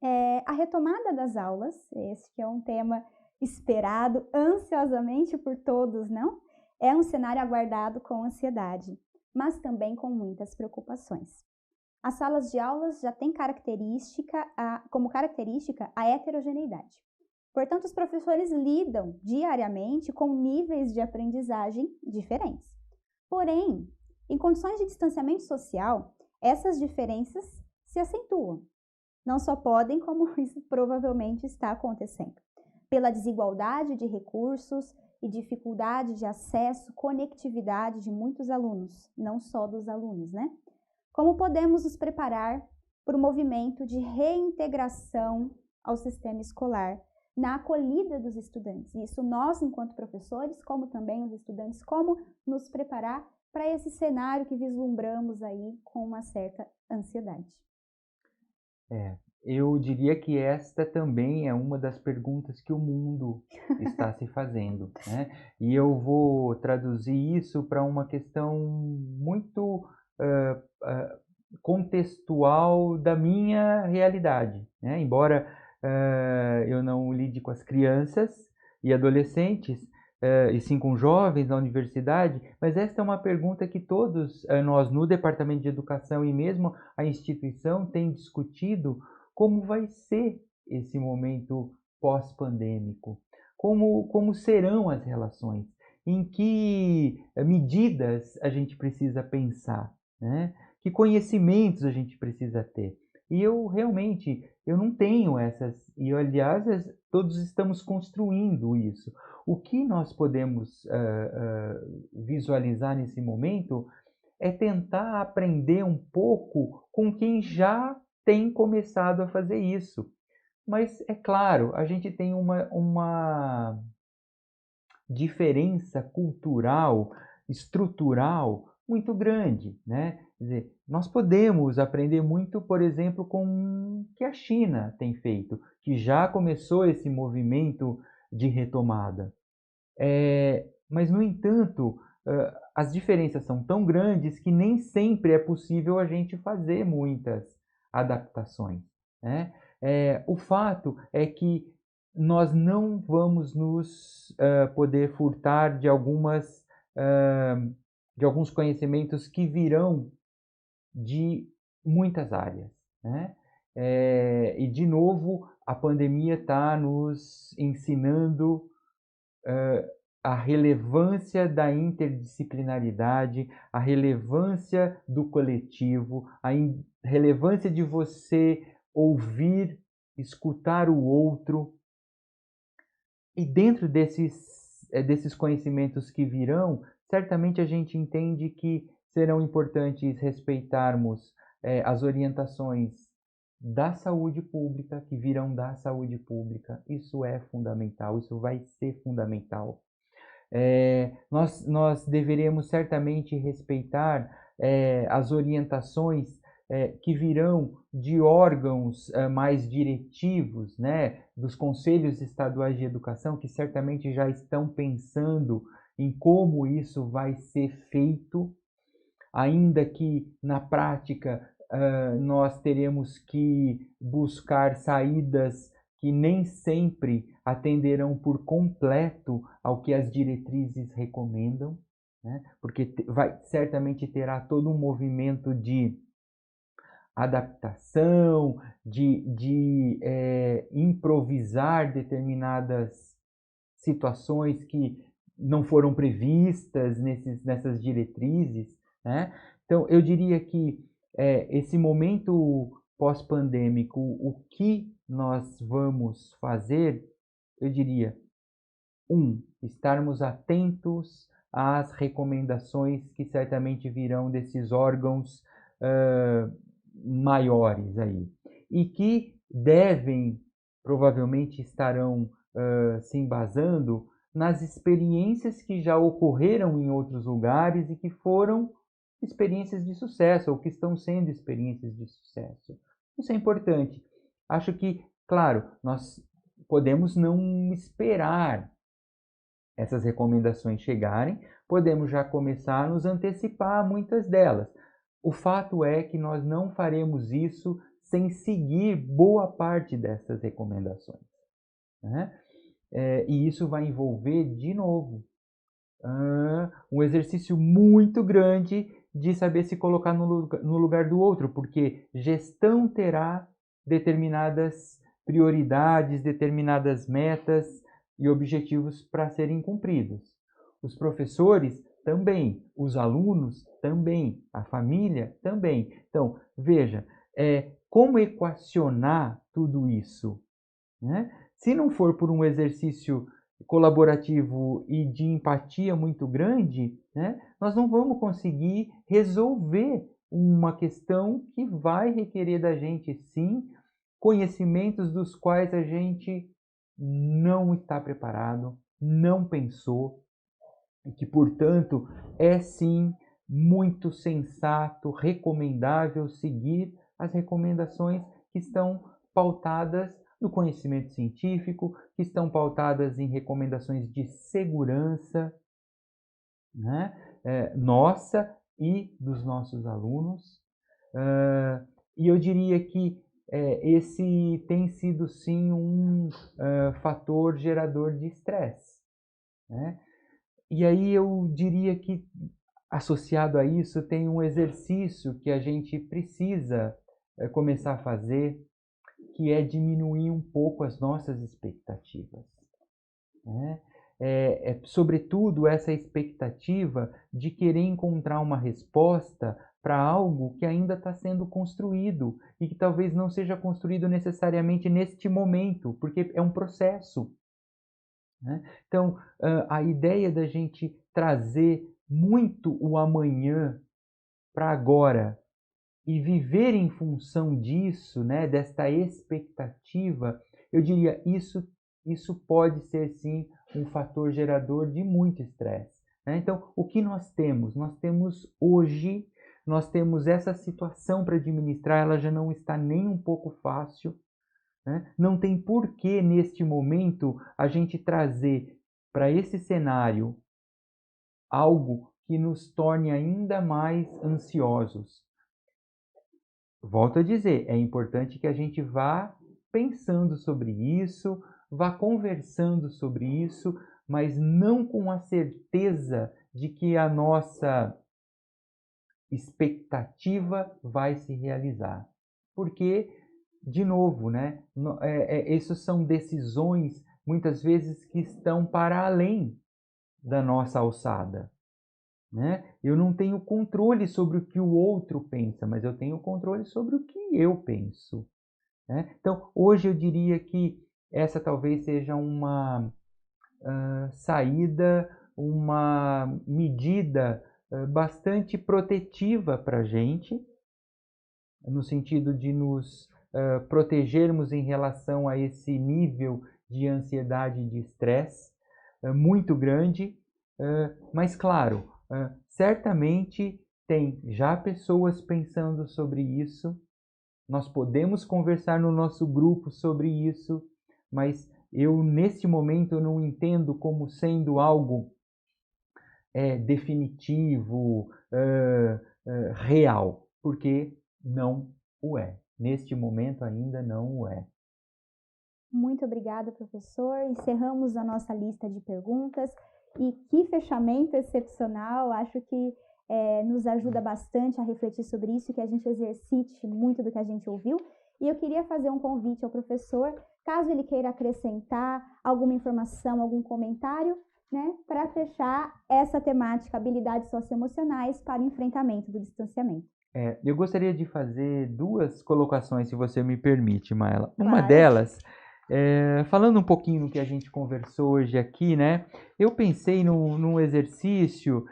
é a retomada das aulas, esse que é um tema esperado ansiosamente por todos, não? É um cenário aguardado com ansiedade, mas também com muitas preocupações. As salas de aulas já têm como característica a heterogeneidade. Portanto, os professores lidam diariamente com níveis de aprendizagem diferentes. Porém, em condições de distanciamento social, essas diferenças se acentuam. Não só podem, como isso provavelmente está acontecendo. Pela desigualdade de recursos e dificuldade de acesso, conectividade de muitos alunos, não só dos alunos, né? Como podemos nos preparar para o movimento de reintegração ao sistema escolar, na acolhida dos estudantes? Isso nós, enquanto professores, como também os estudantes, como nos preparar para esse cenário que vislumbramos aí com uma certa ansiedade? Eu diria que esta também é uma das perguntas que o mundo está se fazendo, né? E eu vou traduzir isso para uma questão muito contextual da minha realidade, né? Embora eu não lide com as crianças e adolescentes, e sim com jovens na universidade, mas esta é uma pergunta que todos nós no Departamento de Educação e mesmo a instituição tem discutido como vai ser esse momento pós-pandêmico, como serão as relações, em que medidas a gente precisa pensar, né? Que conhecimentos a gente precisa ter. E eu realmente, eu não tenho essas, e aliás, todos estamos construindo isso. O que nós podemos visualizar nesse momento é tentar aprender um pouco com quem já tem começado a fazer isso. Mas, é claro, a gente tem uma diferença cultural, estrutural muito grande, né? Quer dizer, nós podemos aprender muito, por exemplo, com o que a China tem feito, que já começou esse movimento de retomada. Mas, no entanto, as diferenças são tão grandes que nem sempre é possível a gente fazer muitas adaptações, né? O fato é que nós não vamos nos poder furtar de de alguns conhecimentos que virão de muitas áreas, né? E, de novo, a pandemia está nos ensinando a relevância da interdisciplinaridade, a relevância do coletivo, relevância de você ouvir, escutar o outro. E dentro desses conhecimentos que virão, certamente a gente entende que serão importantes respeitarmos as orientações da saúde pública, que virão da saúde pública. Isso é fundamental, isso vai ser fundamental. Nós deveremos certamente respeitar as orientações que virão de órgãos mais diretivos, né, dos conselhos estaduais de educação, que certamente já estão pensando em como isso vai ser feito, ainda que na prática nós teremos que buscar saídas que nem sempre atenderão por completo ao que as diretrizes recomendam, né? Porque certamente terá todo um movimento de adaptação, de improvisar determinadas situações que não foram previstas nessas diretrizes, né? Então, eu diria que esse momento pós-pandêmico, o que nós vamos fazer, eu diria, estarmos atentos às recomendações que certamente virão desses órgãos maiores aí, e que provavelmente estarão se embasando nas experiências que já ocorreram em outros lugares e que foram experiências de sucesso, ou que estão sendo experiências de sucesso. Isso é importante. Acho que, claro, nós podemos não esperar essas recomendações chegarem, podemos já começar a nos antecipar a muitas delas. O fato é que nós não faremos isso sem seguir boa parte dessas recomendações, né? E isso vai envolver, de novo, um exercício muito grande de saber se colocar no lugar do outro, porque gestão terá determinadas prioridades, determinadas metas e objetivos para serem cumpridos. Os professores também, os alunos também, a família também. Então, veja, como equacionar tudo isso, né? Se não for por um exercício colaborativo e de empatia muito grande, né, nós não vamos conseguir resolver uma questão que vai requerer da gente, sim, conhecimentos dos quais a gente não está preparado, não pensou, e que, portanto, é sim muito sensato, recomendável seguir as recomendações que estão pautadas no conhecimento científico, que estão pautadas em recomendações de segurança, né? Nossa e dos nossos alunos. E eu diria que esse tem sido sim um fator gerador de estresse, né? E aí eu diria que, associado a isso, tem um exercício que a gente precisa começar a fazer, que é diminuir um pouco as nossas expectativas, né? Sobretudo essa expectativa de querer encontrar uma resposta para algo que ainda está sendo construído e que talvez não seja construído necessariamente neste momento, porque é um processo, né? Então, a ideia da gente trazer muito o amanhã para agora e viver em função disso, né, desta expectativa, eu diria, isso pode ser sim um fator gerador de muito estresse, né? Então, o que nós temos? Nós temos hoje, nós temos essa situação para administrar, ela já não está nem um pouco fácil, né? Não tem porquê, neste momento, a gente trazer para esse cenário algo que nos torne ainda mais ansiosos. Volto a dizer, é importante que a gente vá pensando sobre isso, vá conversando sobre isso, mas não com a certeza de que a nossa expectativa vai se realizar. Porque, de novo, né, essas são decisões, muitas vezes, que estão para além da nossa alçada, né? Eu não tenho controle sobre o que o outro pensa, mas eu tenho controle sobre o que eu penso, né? Então, hoje eu diria que essa talvez seja uma saída, uma medida bastante protetiva para a gente, no sentido de nos protegermos em relação a esse nível de ansiedade e de estresse muito grande, mas claro, certamente tem já pessoas pensando sobre isso, nós podemos conversar no nosso grupo sobre isso, mas eu nesse momento eu não entendo como sendo algo definitivo, real, porque não o é. Neste momento ainda não o é. Muito obrigada, professor. Encerramos a nossa lista de perguntas e que fechamento excepcional. Acho que nos ajuda bastante a refletir sobre isso, que a gente exercite muito do que a gente ouviu. E eu queria fazer um convite ao professor, caso ele queira acrescentar alguma informação, algum comentário, né, para fechar essa temática, habilidades socioemocionais para o enfrentamento do distanciamento. Eu gostaria de fazer duas colocações, se você me permite, Maela. Claro. Uma delas, falando um pouquinho do que a gente conversou hoje aqui, né? Eu pensei num exercício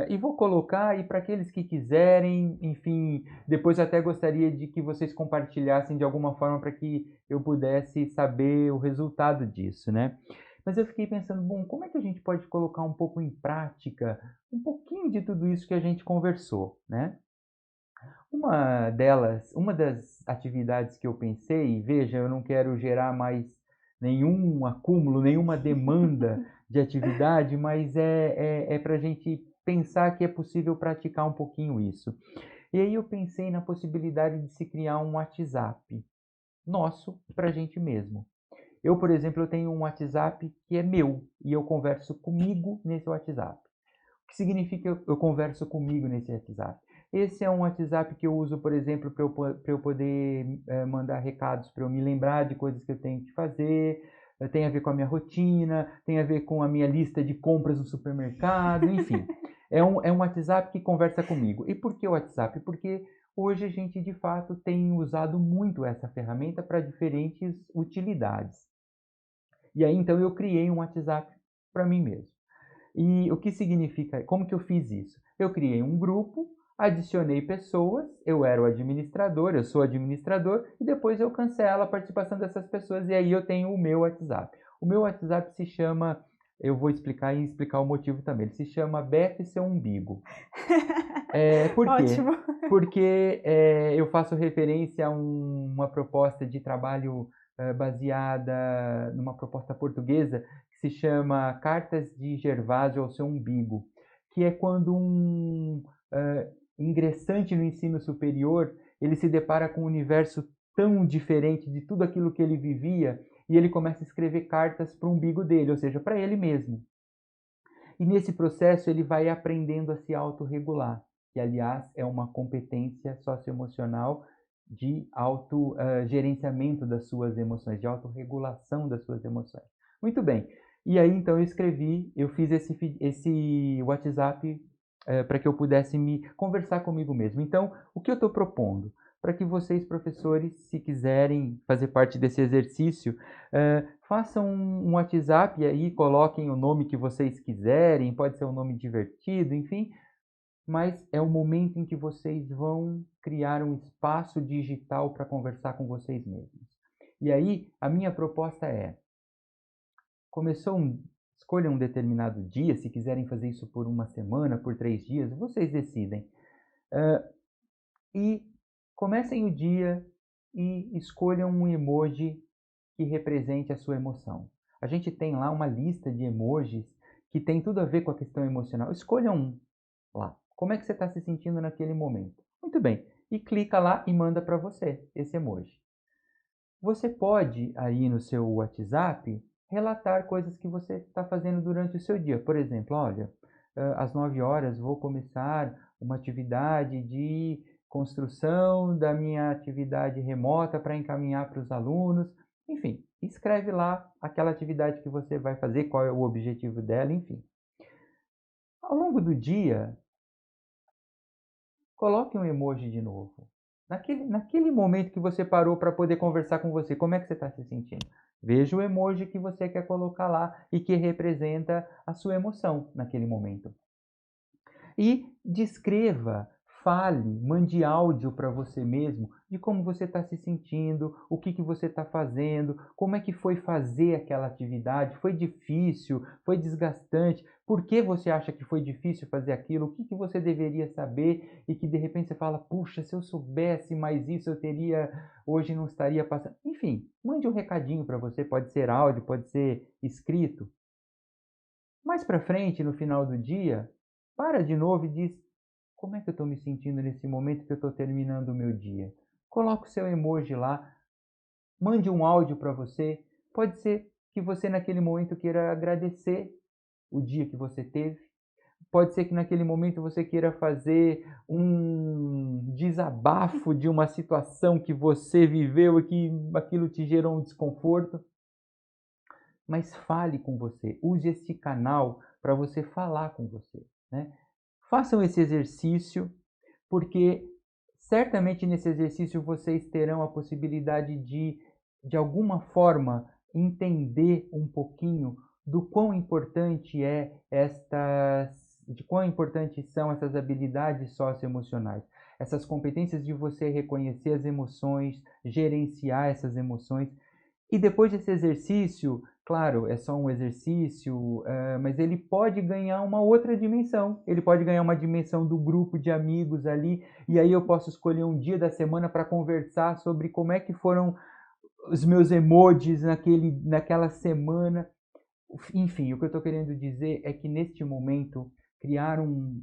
e vou colocar aí para aqueles que quiserem, enfim, depois eu até gostaria de que vocês compartilhassem de alguma forma para que eu pudesse saber o resultado disso, né? Mas eu fiquei pensando, bom, como é que a gente pode colocar um pouco em prática um pouquinho de tudo isso que a gente conversou, né? Uma das atividades que eu pensei, veja, eu não quero gerar mais nenhum acúmulo, nenhuma demanda de atividade, mas é para a gente pensar que é possível praticar um pouquinho isso. E aí eu pensei na possibilidade de se criar um WhatsApp nosso para a gente mesmo. Eu, por exemplo, eu tenho um WhatsApp que é meu e eu converso comigo nesse WhatsApp. O que significa eu converso comigo nesse WhatsApp? Esse é um WhatsApp que eu uso, por exemplo, para eu poder mandar recados, para eu me lembrar de coisas que eu tenho que fazer, tem a ver com a minha rotina, tem a ver com a minha lista de compras no supermercado, enfim. É um WhatsApp que conversa comigo. E por que o WhatsApp? Porque hoje a gente, de fato, tem usado muito essa ferramenta para diferentes utilidades. E aí, então, eu criei um WhatsApp para mim mesmo. E o que significa, como que eu fiz isso? Eu criei um grupo, adicionei pessoas, eu era o administrador, eu sou administrador, e depois eu cancelo a participação dessas pessoas, e aí eu tenho o meu WhatsApp. O meu WhatsApp se chama, eu vou explicar e explicar o motivo também, ele se chama Beto e seu umbigo. Por quê? Ótimo. Porque eu faço referência a uma proposta de trabalho baseada numa proposta portuguesa que se chama Cartas de Gervásio ao seu umbigo, que é quando um ingressante no ensino superior ele se depara com um universo tão diferente de tudo aquilo que ele vivia, e ele começa a escrever cartas para o umbigo dele, ou seja, para ele mesmo. E nesse processo ele vai aprendendo a se autorregular, que aliás é uma competência socioemocional de autogerenciamento das suas emoções, de autorregulação das suas emoções. Muito bem. E aí então eu fiz esse WhatsApp para que eu pudesse me conversar comigo mesmo. Então, o que eu estou propondo? Para que vocês, professores, se quiserem fazer parte desse exercício, façam um WhatsApp e aí coloquem o nome que vocês quiserem, pode ser um nome divertido, enfim, mas é o momento em que vocês vão criar um espaço digital para conversar com vocês mesmos. E aí, a minha proposta é, escolha um determinado dia, se quiserem fazer isso por uma semana, por 3 dias, vocês decidem. E comecem o dia e escolham um emoji que represente a sua emoção. A gente tem lá uma lista de emojis que tem tudo a ver com a questão emocional. Escolha um lá. Como é que você está se sentindo naquele momento? Muito bem. E clica lá e manda para você esse emoji. Você pode, aí no seu WhatsApp, relatar coisas que você está fazendo durante o seu dia. Por exemplo, olha, às 9 horas vou começar uma atividade de construção da minha atividade remota para encaminhar para os alunos. Enfim, escreve lá aquela atividade que você vai fazer, qual é o objetivo dela, enfim. Ao longo do dia, coloque um emoji de novo. Naquele momento que você parou para poder conversar com você, como é que você está se sentindo? Veja o emoji que você quer colocar lá e que representa a sua emoção naquele momento. E descreva, fale, mande áudio para você mesmo de como você está se sentindo, o que você está fazendo, como é que foi fazer aquela atividade, foi difícil, foi desgastante, por que você acha que foi difícil fazer aquilo, o que você deveria saber e que de repente você fala, puxa, se eu soubesse mais isso eu teria, hoje não estaria passando. Enfim, mande um recadinho para você, pode ser áudio, pode ser escrito. Mais para frente, no final do dia, para de novo e diz, como é que eu estou me sentindo nesse momento que eu estou terminando o meu dia? Coloque o seu emoji lá, mande um áudio para você. Pode ser que você naquele momento queira agradecer o dia que você teve. Pode ser que naquele momento você queira fazer um desabafo de uma situação que você viveu e que aquilo te gerou um desconforto. Mas fale com você, use este canal para você falar com você, né? Façam esse exercício, porque certamente nesse exercício vocês terão a possibilidade de alguma forma, entender um pouquinho do quão importante de quão importantes são essas habilidades socioemocionais, essas competências de você reconhecer as emoções, gerenciar essas emoções. E depois desse exercício, claro, é só um exercício, mas ele pode ganhar uma outra dimensão. Ele pode ganhar uma dimensão do grupo de amigos ali, e aí eu posso escolher um dia da semana para conversar sobre como é que foram os meus emojis naquela semana. Enfim, o que eu estou querendo dizer é que neste momento, criar um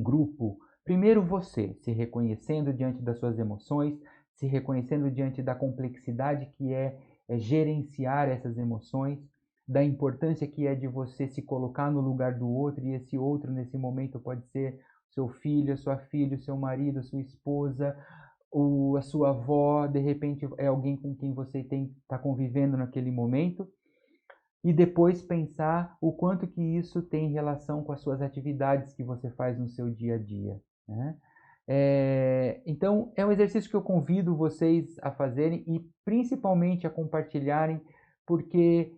grupo, primeiro você se reconhecendo diante das suas emoções, se reconhecendo diante da complexidade que é gerenciar essas emoções, da importância que é de você se colocar no lugar do outro, e esse outro nesse momento pode ser seu filho, a sua filha, o seu marido, a sua esposa, ou a sua avó, de repente é alguém com quem você está convivendo naquele momento. E depois pensar o quanto que isso tem relação com as suas atividades que você faz no seu dia a dia, né? Então, é um exercício que eu convido vocês a fazerem e principalmente a compartilharem, porque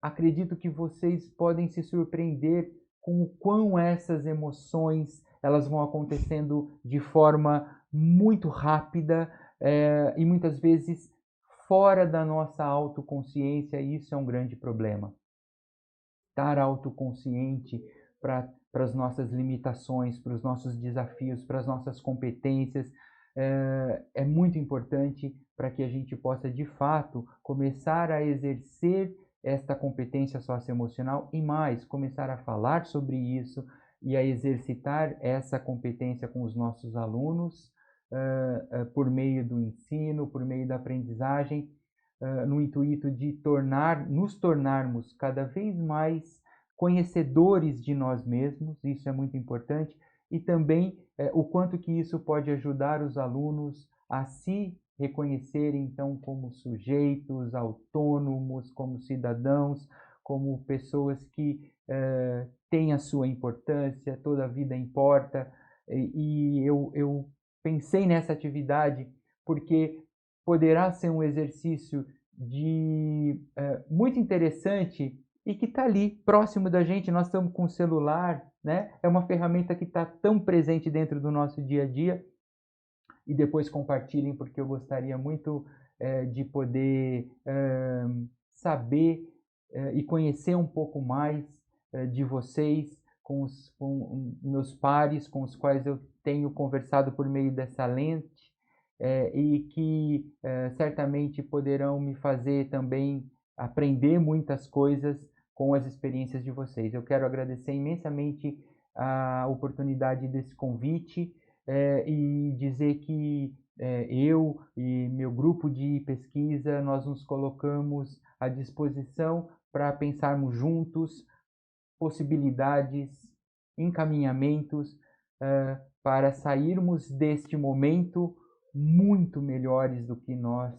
acredito que vocês podem se surpreender com o quão essas emoções elas vão acontecendo de forma muito rápida e muitas vezes fora da nossa autoconsciência, e isso é um grande problema. Estar autoconsciente para as nossas limitações, para os nossos desafios, para as nossas competências, é muito importante para que a gente possa, de fato, começar a exercer esta competência socioemocional e mais, começar a falar sobre isso e a exercitar essa competência com os nossos alunos, por meio do ensino, por meio da aprendizagem, no intuito de nos tornarmos cada vez mais conhecedores de nós mesmos, isso é muito importante, e também o quanto que isso pode ajudar os alunos a se reconhecerem, então, como sujeitos autônomos, como cidadãos, como pessoas que têm a sua importância, toda a vida importa, e eu pensei nessa atividade porque poderá ser um exercício muito interessante e que está ali, próximo da gente. Nós estamos com o celular, né? É uma ferramenta que está tão presente dentro do nosso dia a dia. E depois compartilhem, porque eu gostaria muito de poder saber e conhecer um pouco mais de vocês, com meus pares, com os quais eu tenho conversado por meio dessa lente, e que certamente poderão me fazer também aprender muitas coisas com as experiências de vocês. Eu quero agradecer imensamente a oportunidade desse convite e dizer que eu e meu grupo de pesquisa, nós nos colocamos à disposição para pensarmos juntos possibilidades, encaminhamentos para sairmos deste momento muito melhores do que nós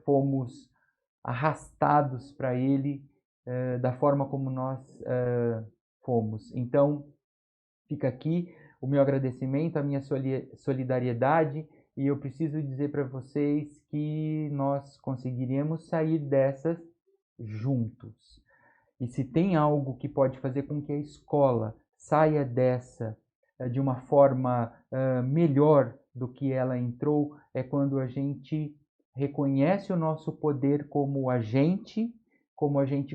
fomos arrastados para ele, da forma como nós fomos. Então, fica aqui o meu agradecimento, a minha solidariedade, e eu preciso dizer para vocês que nós conseguiremos sair dessas juntos. E se tem algo que pode fazer com que a escola saia dessa de uma forma melhor do que ela entrou, é quando a gente reconhece o nosso poder como agente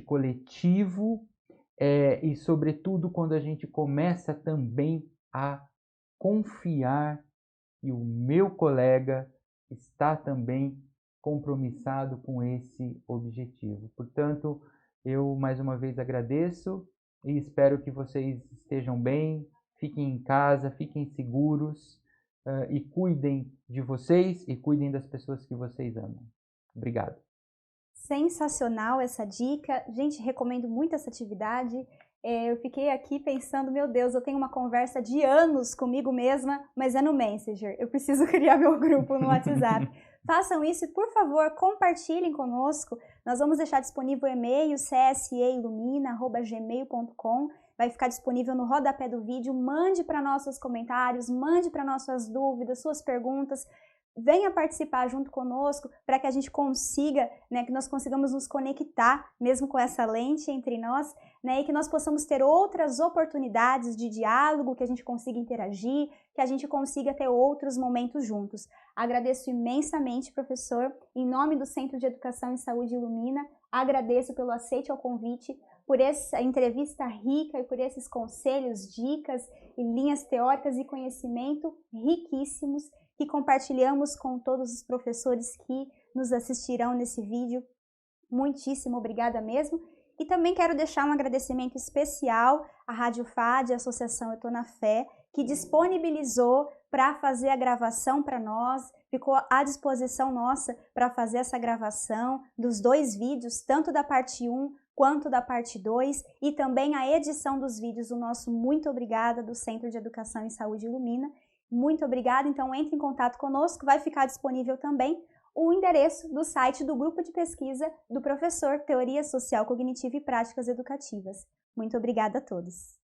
coletivo, e sobretudo quando a gente começa também a confiar que o meu colega está também compromissado com esse objetivo. Portanto, eu mais uma vez agradeço e espero que vocês estejam bem, fiquem em casa, fiquem seguros e cuidem de vocês e cuidem das pessoas que vocês amam. Obrigado. Sensacional essa dica. Gente, recomendo muito essa atividade. Eu fiquei aqui pensando, meu Deus, eu tenho uma conversa de anos comigo mesma, mas é no Messenger. Eu preciso criar meu grupo no WhatsApp. Façam isso e, por favor, compartilhem conosco. Nós vamos deixar disponível o e-mail cseilumina@gmail.com. Vai ficar disponível no rodapé do vídeo. Mande para nós seus comentários, mande para nós suas dúvidas, suas perguntas. Venha participar junto conosco para que a gente consiga, que nós consigamos nos conectar mesmo com essa lente entre nós, e que nós possamos ter outras oportunidades de diálogo, que a gente consiga interagir, que a gente consiga ter outros momentos juntos. Agradeço imensamente, professor, em nome do Centro de Educação e Saúde Ilumina, agradeço pelo aceite ao convite, por essa entrevista rica e por esses conselhos, dicas e linhas teóricas e conhecimento riquíssimos que compartilhamos com todos os professores que nos assistirão nesse vídeo. Muitíssimo obrigada mesmo. E também quero deixar um agradecimento especial à Rádio FAD, a Associação Eu Tô na Fé, que disponibilizou para fazer a gravação para nós, ficou à disposição nossa para fazer essa gravação dos 2 vídeos, tanto da parte 1 quanto da parte 2, e também a edição dos vídeos. O nosso muito obrigada do Centro de Educação e Saúde Ilumina. Muito obrigada, então entre em contato conosco, vai ficar disponível também o endereço do site do grupo de pesquisa do professor Teoria Social Cognitiva e Práticas Educativas. Muito obrigada a todos.